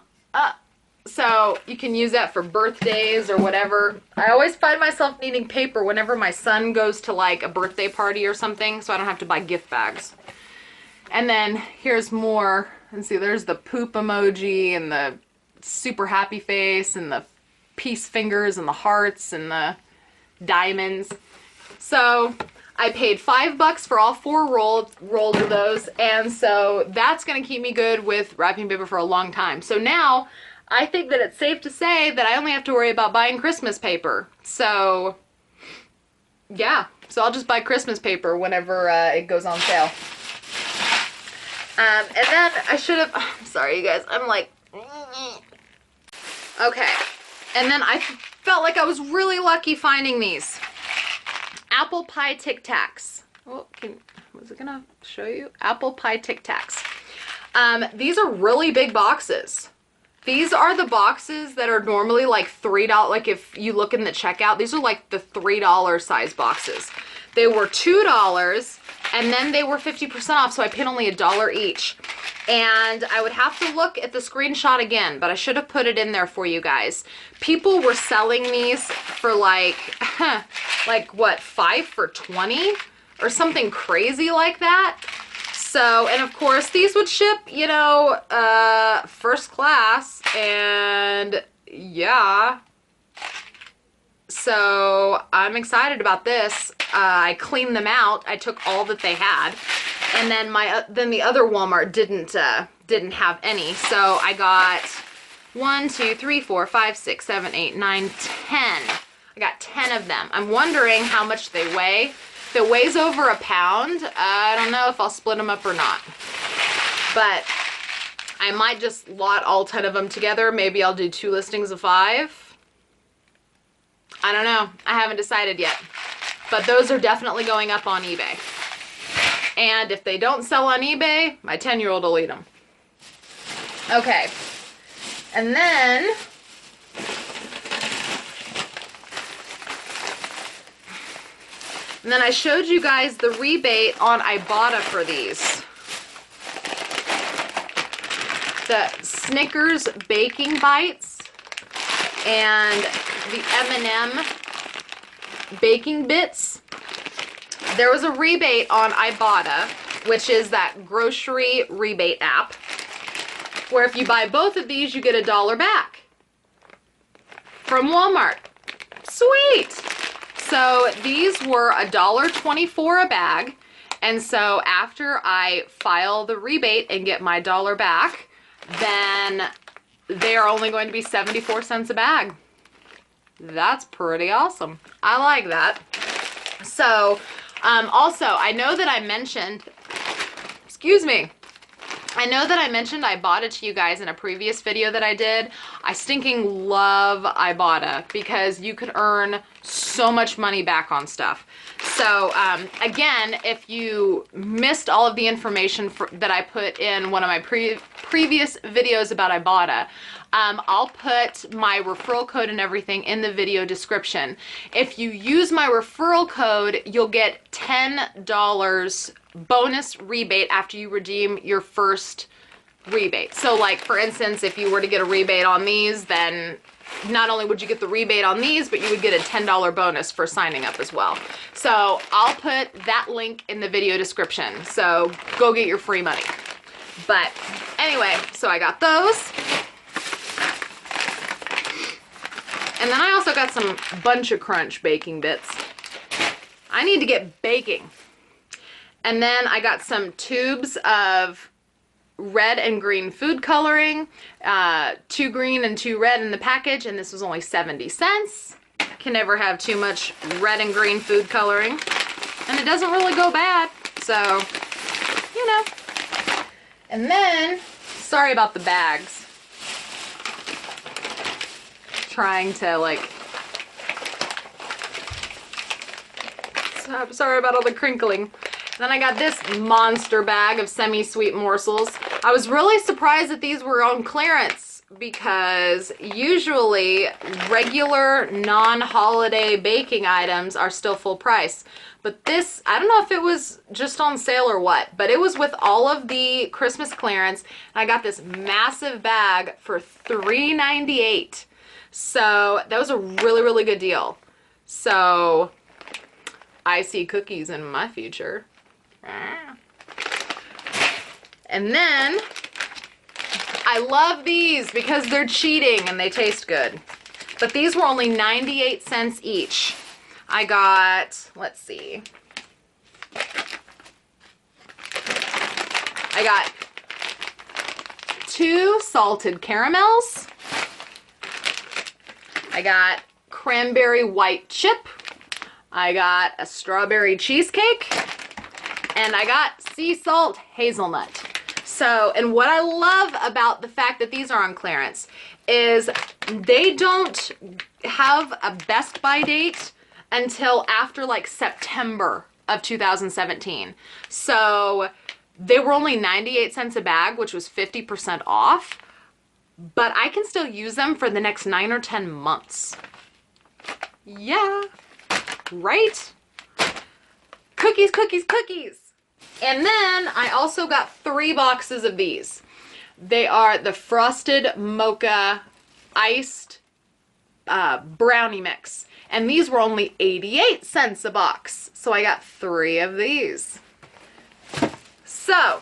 So you can use that for birthdays or whatever. I always find myself needing paper whenever my son goes to like a birthday party or something, so I don't have to buy gift bags. And then here's more. And see, there's the poop emoji and the super happy face and the peace fingers and the hearts and the diamonds. So I paid $5 for all 4 rolls of those, and so that's gonna keep me good with wrapping paper for a long time. So now I think that it's safe to say that I only have to worry about buying Christmas paper. So yeah, so I'll just buy Christmas paper whenever it goes on sale. And then I should have, oh, I'm sorry you guys, I'm like, okay. And then I felt like I was really lucky finding these. Apple pie Tic Tacs. Oh, was it gonna show you? Apple pie Tic Tacs. These are really big boxes. These are the boxes that are normally like $3, like if you look in the checkout, these are like the $3 size boxes. They were $2 and then they were 50% off, so I paid only $1 each. And I would have to look at the screenshot again, but I should have put it in there for you guys. People were selling these for like, like what, 5 for $20 or something crazy like that. So, and of course these would ship, you know, first class, and yeah. So I'm excited about this. I cleaned them out. I took all that they had, and then then the other Walmart didn't have any. So I got 1, 2, 3, 4, 5, 6, 7, 8, 9, 10. I got 10 of them. I'm wondering how much they weigh. If it weighs over a pound, I don't know if I'll split them up or not. But I might just lot all 10 of them together. Maybe I'll do 2 listings of 5. I don't know. I haven't decided yet. But those are definitely going up on eBay. And if they don't sell on eBay, my 10-year-old will eat them. Okay. And then I showed you guys the rebate on iBotta for these. The Snickers Baking Bites and the M&M Baking Bits. There was a rebate on iBotta, which is that grocery rebate app, where if you buy both of these, you get $1 back from Walmart. Sweet! So these were $1.24 a bag, and so after I file the rebate and get my $1 back, then they are only going to be 74 cents a bag. That's pretty awesome. I like that. So also, I know that I mentioned, excuse me, I know that I mentioned iBotta to you guys in a previous video that I did. I stinking love iBotta because you could earn so much money back on stuff. So again, if you missed all of the information that I put in one of my previous videos about iBotta, I'll put my referral code and everything in the video description. If you use my referral code, you'll get $10 bonus rebate after you redeem your first rebate. So like, for instance, if you were to get a rebate on these, then not only would you get the rebate on these, but you would get a $10 bonus for signing up as well. So I'll put that link in the video description. So go get your free money. But anyway, so I got those. And then I also got some Bunch of Crunch baking bits. I need to get baking. And then I got some tubes of red and green food coloring, 2 green and 2 red in the package, and this was only 70 cents. Can never have too much red and green food coloring, and it doesn't really go bad, so, you know. And then, sorry about the bags. Trying to, like, sorry about all the crinkling. Then I got this monster bag of semi-sweet morsels. I was really surprised that these were on clearance because usually regular non-holiday baking items are still full price. But this, I don't know if it was just on sale or what, but it was with all of the Christmas clearance. I got this massive bag for $3.98. So that was a really, really good deal. So I see cookies in my future. And then I love these because they're cheating and they taste good. But these were only 98 cents each. I got, let's see. I got 2 salted caramels. I got cranberry white chip. I got a strawberry cheesecake. And I got sea salt hazelnut. So, and what I love about the fact that these are on clearance is they don't have a Best Buy date until after like September of 2017. So they were only 98 cents a bag, which was 50% off, but I can still use them for the next 9 or 10 months. Yeah, right? Cookies, cookies, cookies. And then I also got 3 boxes of these. They are the Frosted Mocha Iced Brownie Mix. And these were only 88 cents a box. So I got 3 of these. So,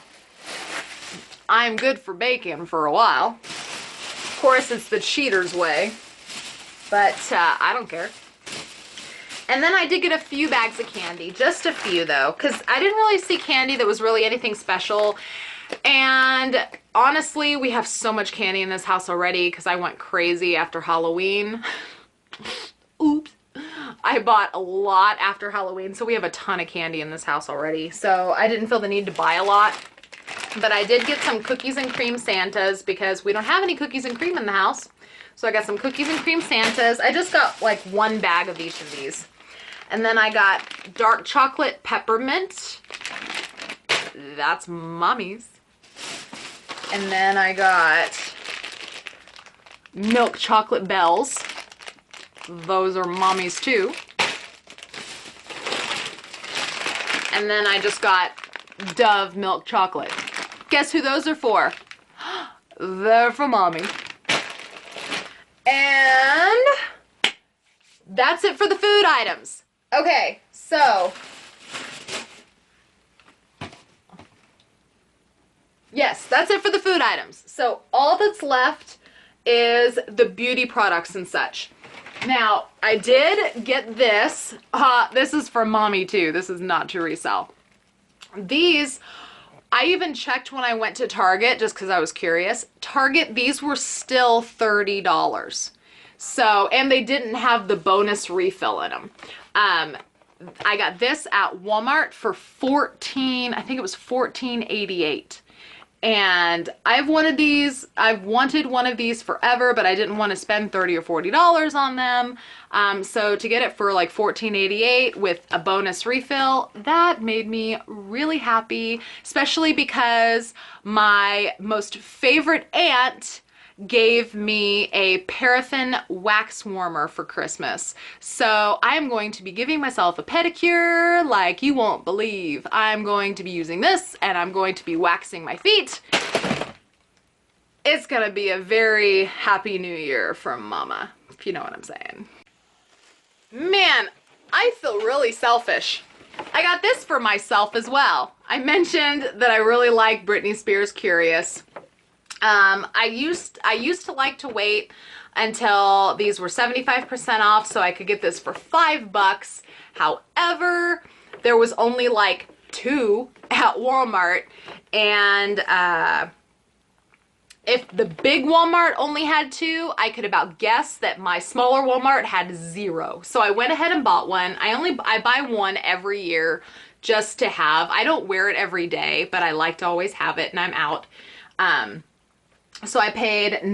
I'm good for baking for a while. Of course, it's the cheater's way. But I don't care. And then I did get a few bags of candy, just a few though, because I didn't really see candy that was really anything special. And honestly, we have so much candy in this house already because I went crazy after Halloween. Oops. I bought a lot after Halloween, so we have a ton of candy in this house already. So I didn't feel the need to buy a lot. But I did get some cookies and cream Santas because we don't have any cookies and cream in the house. So I got some cookies and cream Santas. I just got like 1 bag of each of these. And then I got dark chocolate peppermint. That's mommy's. And then I got milk chocolate bells. Those are mommy's too. And then I just got Dove milk chocolate. Guess who those are for? They're for mommy. And that's it for the food items. Okay, so yes, that's it for the food items. So all that's left is the beauty products and such. Now, I did get this. This is for mommy too. This is not to resell. These, I even checked when I went to Target just because I was curious. Target, these were still $30. So, and they didn't have the bonus refill in them. I got this at Walmart for I think it was $14.88. And I've wanted one of these forever, but I didn't want to spend $30 or $40 on them. So to get it for like $14.88 with a bonus refill, that made me really happy, especially because my most favorite aunt gave me a paraffin wax warmer for Christmas. So I'm going to be giving myself a pedicure like you won't believe. I'm going to be using this and I'm going to be waxing my feet. It's gonna be a very happy new year from Mama, if you know what I'm saying. Man, I feel really selfish. I got this for myself as well. I mentioned that I really like Britney Spears Curious. I used to like to wait until these were 75% off so I could get this for $5. However, there was only like 2 at Walmart, and if the big Walmart only had 2, I could about guess that my smaller Walmart had 0. So I went ahead and bought one. I buy one every year just to have. I don't wear it every day, but I like to always have it and I'm out. So I paid it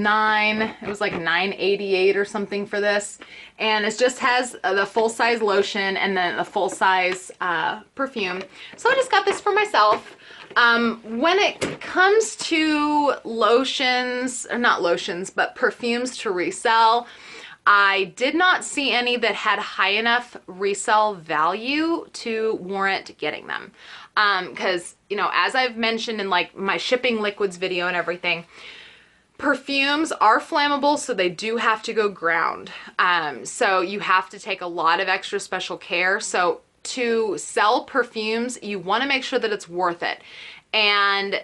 was like $9.88 or something for this. And it just has the full-size lotion and then a full-size perfume. So I just got this for myself. When it comes to lotions, or not lotions, but perfumes to resell, I did not see any that had high enough resale value to warrant getting them. Because, you know, as I've mentioned in like my shipping liquids video and everything, perfumes are flammable, so they do have to go ground. So you have to take a lot of extra special care. So to sell perfumes, you want to make sure that it's worth it. And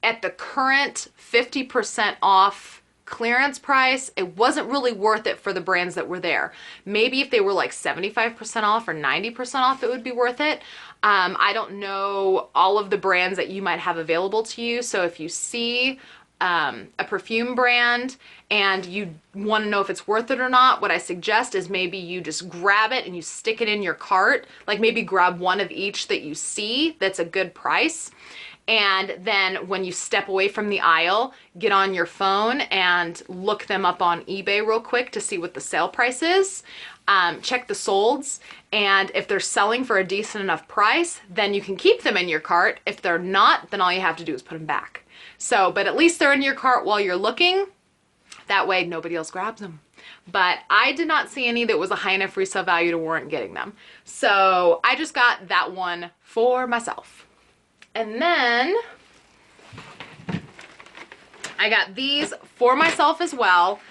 at the current 50% off clearance price, it wasn't really worth it for the brands that were there. Maybe if they were like 75% off or 90% off, it would be worth it. I don't know all of the brands that you might have available to you. So if you see a perfume brand and you want to know if it's worth it or not, what I suggest is maybe you just grab it and you stick it in your cart. Like maybe grab one of each that you see that's a good price. And then when you step away from the aisle, get on your phone and look them up on eBay real quick to see what the sale price is. Check the solds, and if they're selling for a decent enough price, then you can keep them in your cart. If they're not, then all you have to do is put them back. So, but at least they're in your cart while you're looking. That way nobody else grabs them. But I did not see any that was a high enough resale value to warrant getting them. So I just got that one for myself. And then I got these for myself as well.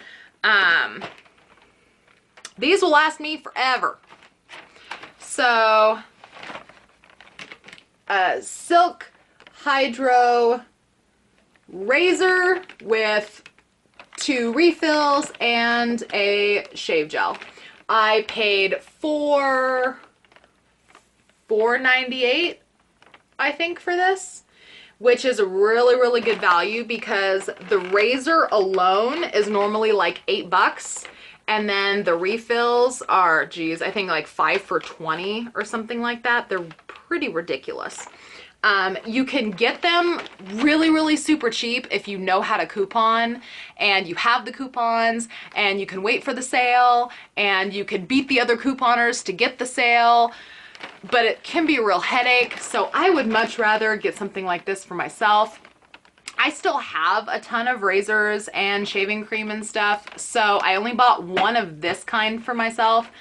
These will last me forever. So, a Silk Hydro razor with 2 refills and a shave gel. I paid $4.98, I think, for this, which is a really, really good value because the razor alone is normally like $8. And then the refills are, geez, I think like 5 for $20 or something like that. They're pretty ridiculous. You can get them really, really super cheap if you know how to coupon and you have the coupons and you can wait for the sale and you can beat the other couponers to get the sale, but it can be a real headache. So I would much rather get something like this for myself. I still have a ton of razors and shaving cream and stuff, so I only bought one of this kind for myself.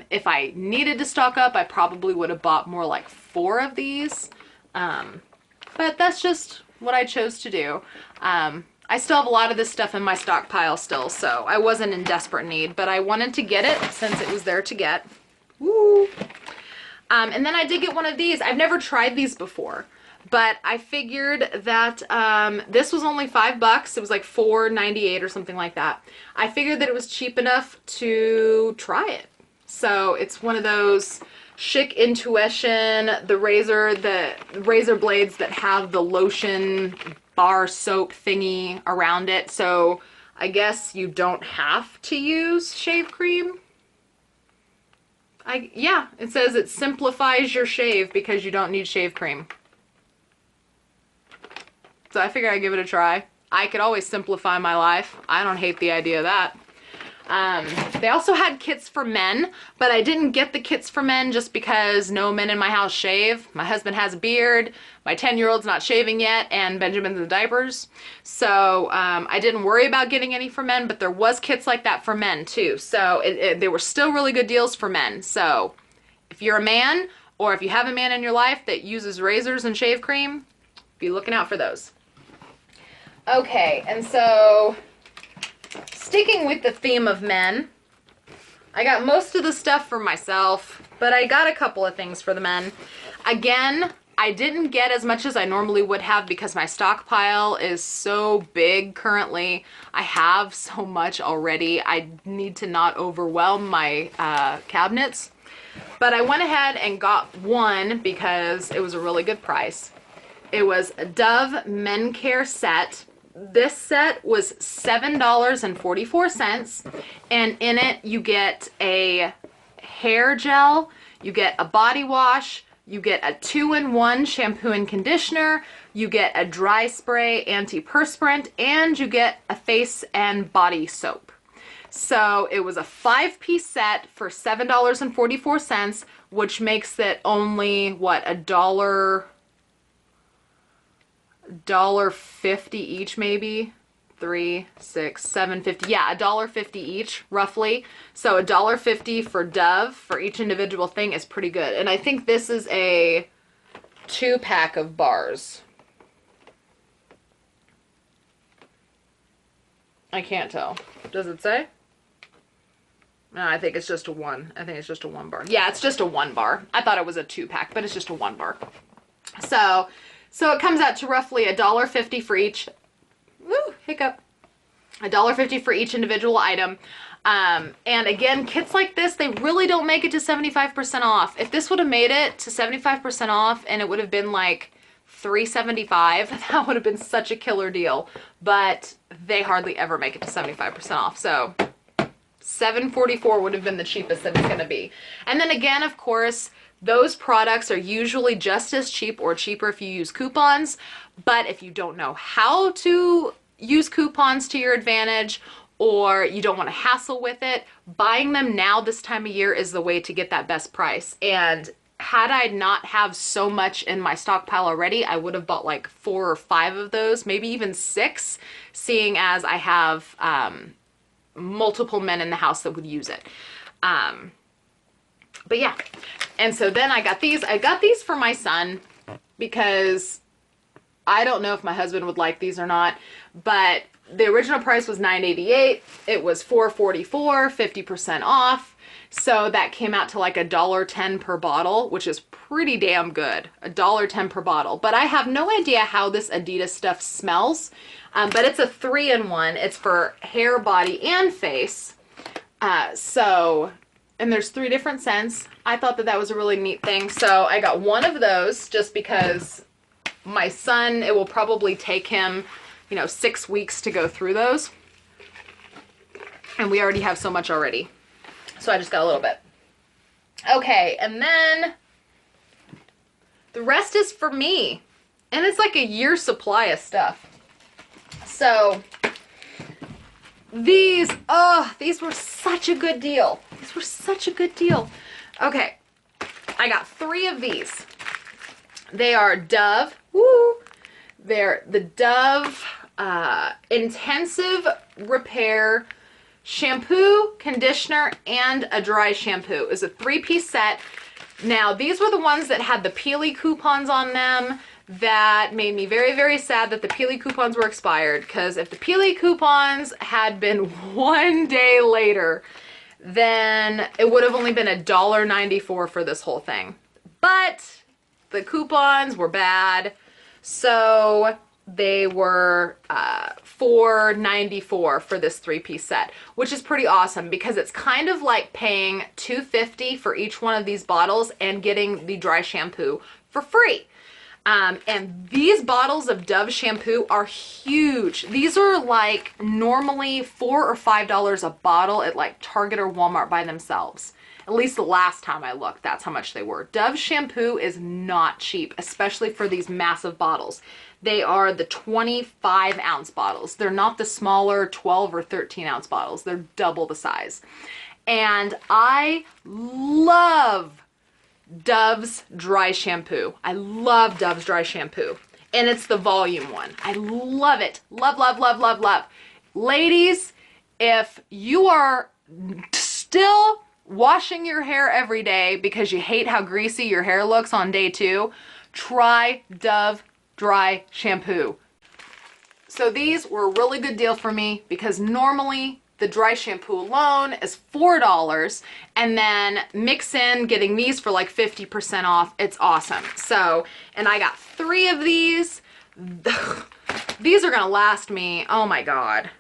If I needed to stock up, I probably would have bought more like 4 of these. But that's just what I chose to do. I still have a lot of this stuff in my stockpile still, so I wasn't in desperate need, but I wanted to get it since it was there to get. Woo! And then I did get one of these. I've never tried these before, but I figured that this was only $5. It was like $4.98 or something like that. I figured that it was cheap enough to try it. So it's one of those Chic Intuition, the razor blades that have the lotion bar soap thingy around it. So I guess you don't have to use shave cream. Yeah, it says it simplifies your shave because you don't need shave cream. So I figured I'd give it a try. I could always simplify my life. I don't hate the idea of that. They also had kits for men, but I didn't get the kits for men just because no men in my house shave. My husband has a beard, my 10-year-old's not shaving yet, and Benjamin's in diapers. So I didn't worry about getting any for men, but there was kits like that for men too. So they were still really good deals for men. So if you're a man, or if you have a man in your life that uses razors and shave cream, be looking out for those. Okay, and so sticking with the theme of men, I got most of the stuff for myself, but I got a couple of things for the men. Again, I didn't get as much as I normally would have because my stockpile is so big currently. I have so much already. I need to not overwhelm my cabinets. But I went ahead and got one because it was a really good price. It was a Dove Men Care set. This set was $7.44, and in it you get a hair gel, you get a body wash, you get a 2-in-1 shampoo and conditioner, you get a dry spray antiperspirant, and you get a face and body soap. So it was a 5-piece set for $7.44, which makes it only, what, $1.50 each, maybe. 3, 6, 7, 50. Yeah, $1.50 each, roughly. So $1.50 for Dove for each individual thing is pretty good. And I think this is a 2-pack of bars. I can't tell. Does it say? No, I think it's just a 1. I think it's just a 1 bar. Yeah, it's just a 1 bar. I thought it was a 2-pack, but it's just a 1 bar. So it comes out to roughly $1.50 for each. Woo, hiccup. $1.50 for each individual item. And again, kits like this, they really don't make it to 75% off. If this would have made it to 75% off and it would have been like $3.75, that would have been such a killer deal. But they hardly ever make it to 75% off. So $7.44 would have been the cheapest that it's going to be. And then again, of course, those products are usually just as cheap or cheaper if you use coupons. But if you don't know how to use coupons to your advantage, or you don't want to hassle with it, buying them now this time of year is the way to get that best price. And had I not have so much in my stockpile already, I would have bought like 4 or 5 of those, maybe even 6, seeing as I have multiple men in the house that would use it. But yeah, and so then I got these. I got these for my son because I don't know if my husband would like these or not, but the original price was $9.88. It was $4.44, 50% off. So that came out to like $1.10 per bottle, which is pretty damn good. $1.10 per bottle. But I have no idea how this Adidas stuff smells. But it's a 3-in-1. It's for hair, body, and face. And there's 3 different scents. I thought that was a really neat thing. So I got one of those just because my son, it will probably take him, 6 weeks to go through those. And we already have so much already. So I just got a little bit. Okay, and then the rest is for me. And it's like a year's supply of stuff. So these were such a good deal. These were such a good deal. Okay, I got 3 of these. They are Dove. Woo! They're the Dove Intensive Repair shampoo, conditioner, and a dry shampoo. It's a 3-piece set. Now, these were the ones that had the Peely coupons on them. That made me very, very sad that the Peely coupons were expired, because if the Peely coupons had been 1 day later, then it would have only been $1.94 for this whole thing. But the coupons were bad, so they were $4.94 for this 3-piece set, which is pretty awesome because it's kind of like paying $2.50 for each one of these bottles and getting the dry shampoo for free. And these bottles of Dove shampoo are huge. These are like normally $4 or $5 a bottle at like Target or Walmart by themselves. At least the last time I looked, that's how much they were. Dove shampoo is not cheap, especially for these massive bottles. They are the 25 ounce bottles. They're not the smaller 12 or 13 ounce bottles. They're double the size. And I love Dove's dry shampoo. I love Dove's dry shampoo. And it's the volume one. I love it. Love, love, love, love, love. Ladies, if you are still washing your hair every day because you hate how greasy your hair looks on day 2, try Dove dry shampoo. So these were a really good deal for me because normally the dry shampoo alone is $4, and then mix in getting these for like 50% off. It's awesome. So, and I got 3 of these. These are gonna last me, oh my God.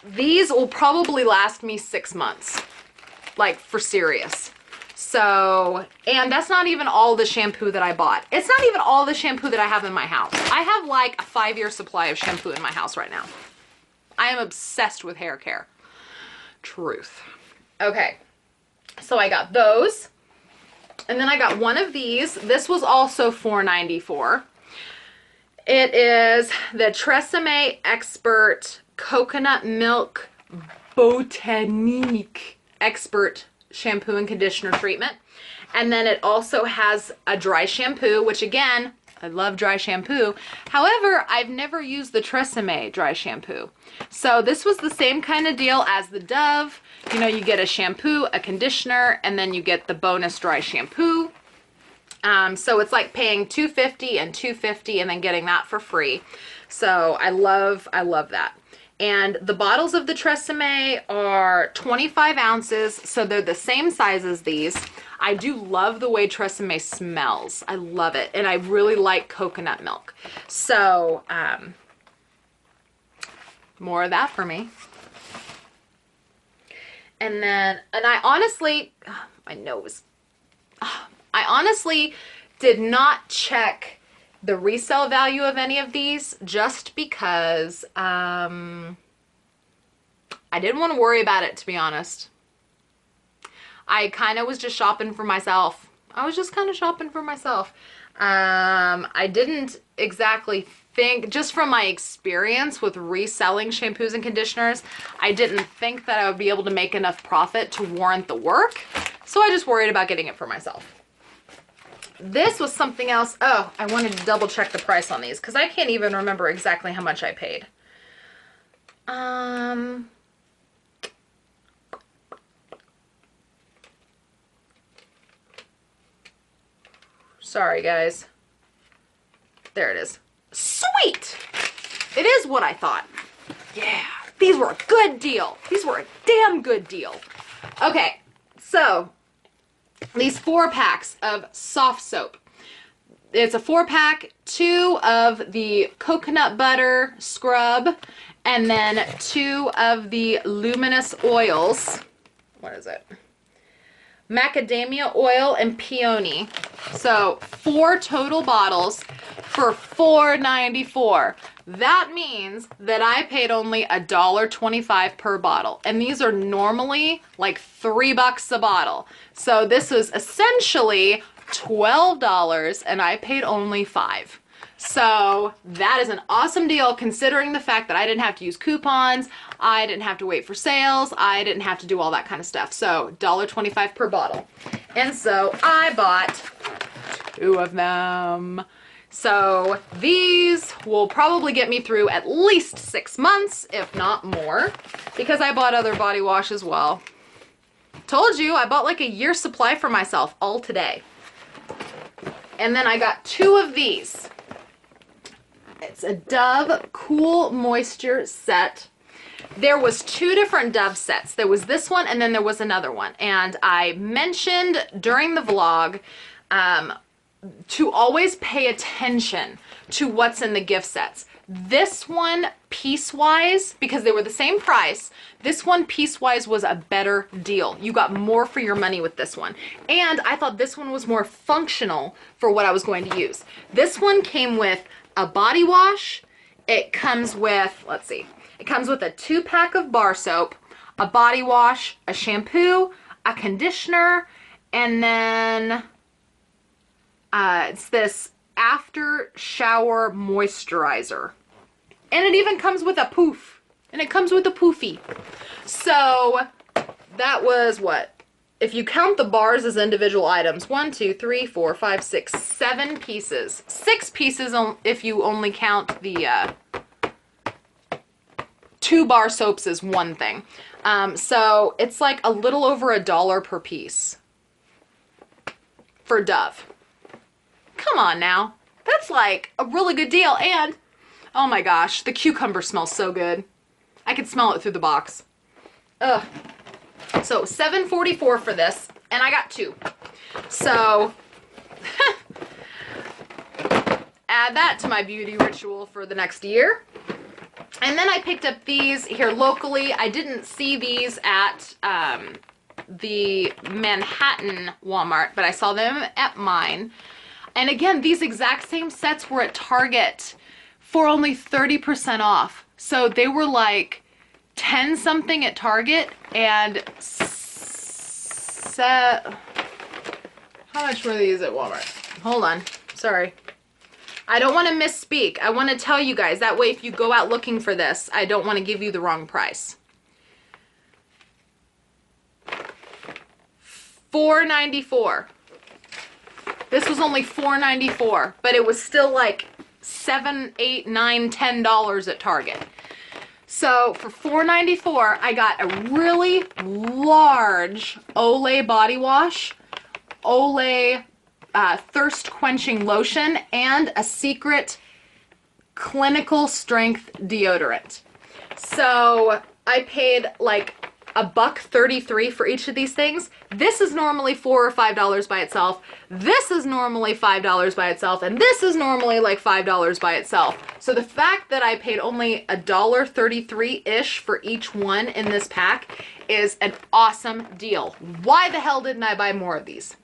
These will probably last me 6 months, like for serious. So, and that's not even all the shampoo that I bought. It's not even all the shampoo that I have in my house. I have like a 5-year supply of shampoo in my house right now. I am obsessed with hair care. Truth. Okay, so I got those. And then I got one of these. This was also $4.94. It is the Tresemme Expert Coconut Milk Botanique Expert Shampoo and Conditioner Treatment. And then it also has a dry shampoo, which again, I love dry shampoo. However, I've never used the Tresemme dry shampoo. So this was the same kind of deal as the Dove. You know, you get a shampoo, a conditioner, and then you get the bonus dry shampoo. So it's like paying $2.50 and $2.50 and then getting that for free. So I love that. And the bottles of the Tresemme are 25 ounces, so they're the same size as these. I do love the way Tresemme smells. I love it. And I really like coconut milk. So, more of that for me. And then, and I honestly, my nose. I honestly did not check the resale value of any of these just because I didn't want to worry about it, to be honest. I kind of was just shopping for myself. I was just kind of shopping for myself. I didn't exactly think, just from my experience with reselling shampoos and conditioners, I didn't think that I would be able to make enough profit to warrant the work. So I just worried about getting it for myself. This was something else. Oh, I wanted to double check the price on these because I can't even remember exactly how much I paid. Sorry, guys. There it is. Sweet! It is what I thought. Yeah, these were a good deal. These were a damn good deal. Okay, so these 4 packs of soft soap. It's a 4-pack, 2 of the coconut butter scrub, and then 2 of the luminous oils. What is it? Macadamia oil and peony. So 4 total bottles for $4.94. That means that I paid only $1.25 per bottle. And these are normally like $3 a bottle. So this was essentially $12 and I paid only $5. So that is an awesome deal considering the fact that I didn't have to use coupons, I didn't have to wait for sales, I didn't have to do all that kind of stuff. So $1.25 per bottle. And so I bought 2 of them. So these will probably get me through at least 6 months, if not more, because I bought other body wash as well. Told you, I bought like a year's supply for myself all today. And then I got 2 of these. It's a Dove Cool Moisture set. There was 2 different Dove sets. There was this one and then there was another one. And I mentioned during the vlog to always pay attention to what's in the gift sets. This one piece-wise, because they were the same price, this one piece-wise was a better deal. You got more for your money with this one. And I thought this one was more functional for what I was going to use. This one came with a body wash. It comes with, let's see, it comes with a 2-pack of bar soap, a body wash, a shampoo, a conditioner, and then it's this after shower moisturizer. And it even comes with a poof. And it comes with a poofy. So that was what? If you count the bars as individual items, 1, 2, 3, 4, 5, 6, 7 pieces. 6 pieces if you only count the 2 bar soaps as one thing. So it's like a little over $1 per piece for Dove. Come on now. That's like a really good deal. And, oh my gosh, the cucumber smells so good. I could smell it through the box. Ugh. So $7.44 for this, and I got 2. So add that to my beauty ritual for the next year. And then I picked up these here locally. I didn't see these at the Manhattan Walmart, but I saw them at mine. And again, these exact same sets were at Target for only 30% off. So they were like 10 something at Target and how much were these at Walmart? Hold on, sorry. I don't want to misspeak. I want to tell you guys. That way if you go out looking for this, I don't want to give you the wrong price. $4.94. This was only $4.94, but it was still like $7, $8, $9, $10 at Target. So for $4.94, I got a really large Olay body wash, Olay thirst quenching lotion, and a secret clinical strength deodorant. So I paid like $1.33 for each of these things. This is normally $4 or $5 by itself. This is normally $5 by itself, and this is normally like $5 by itself. So the fact that I paid only $1.33-ish for each one in this pack is an awesome deal. Why the hell didn't I buy more of these?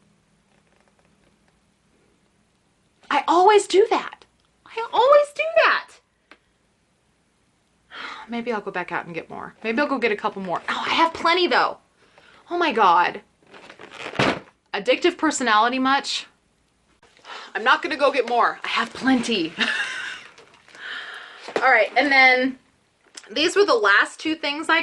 I always do that. I always do that. Maybe I'll go back out and get more. Maybe I'll go get a couple more. Oh, I have plenty though. Oh my God. Addictive personality much? I'm not gonna go get more. I have plenty. All right, and then these were the last 2 things I got.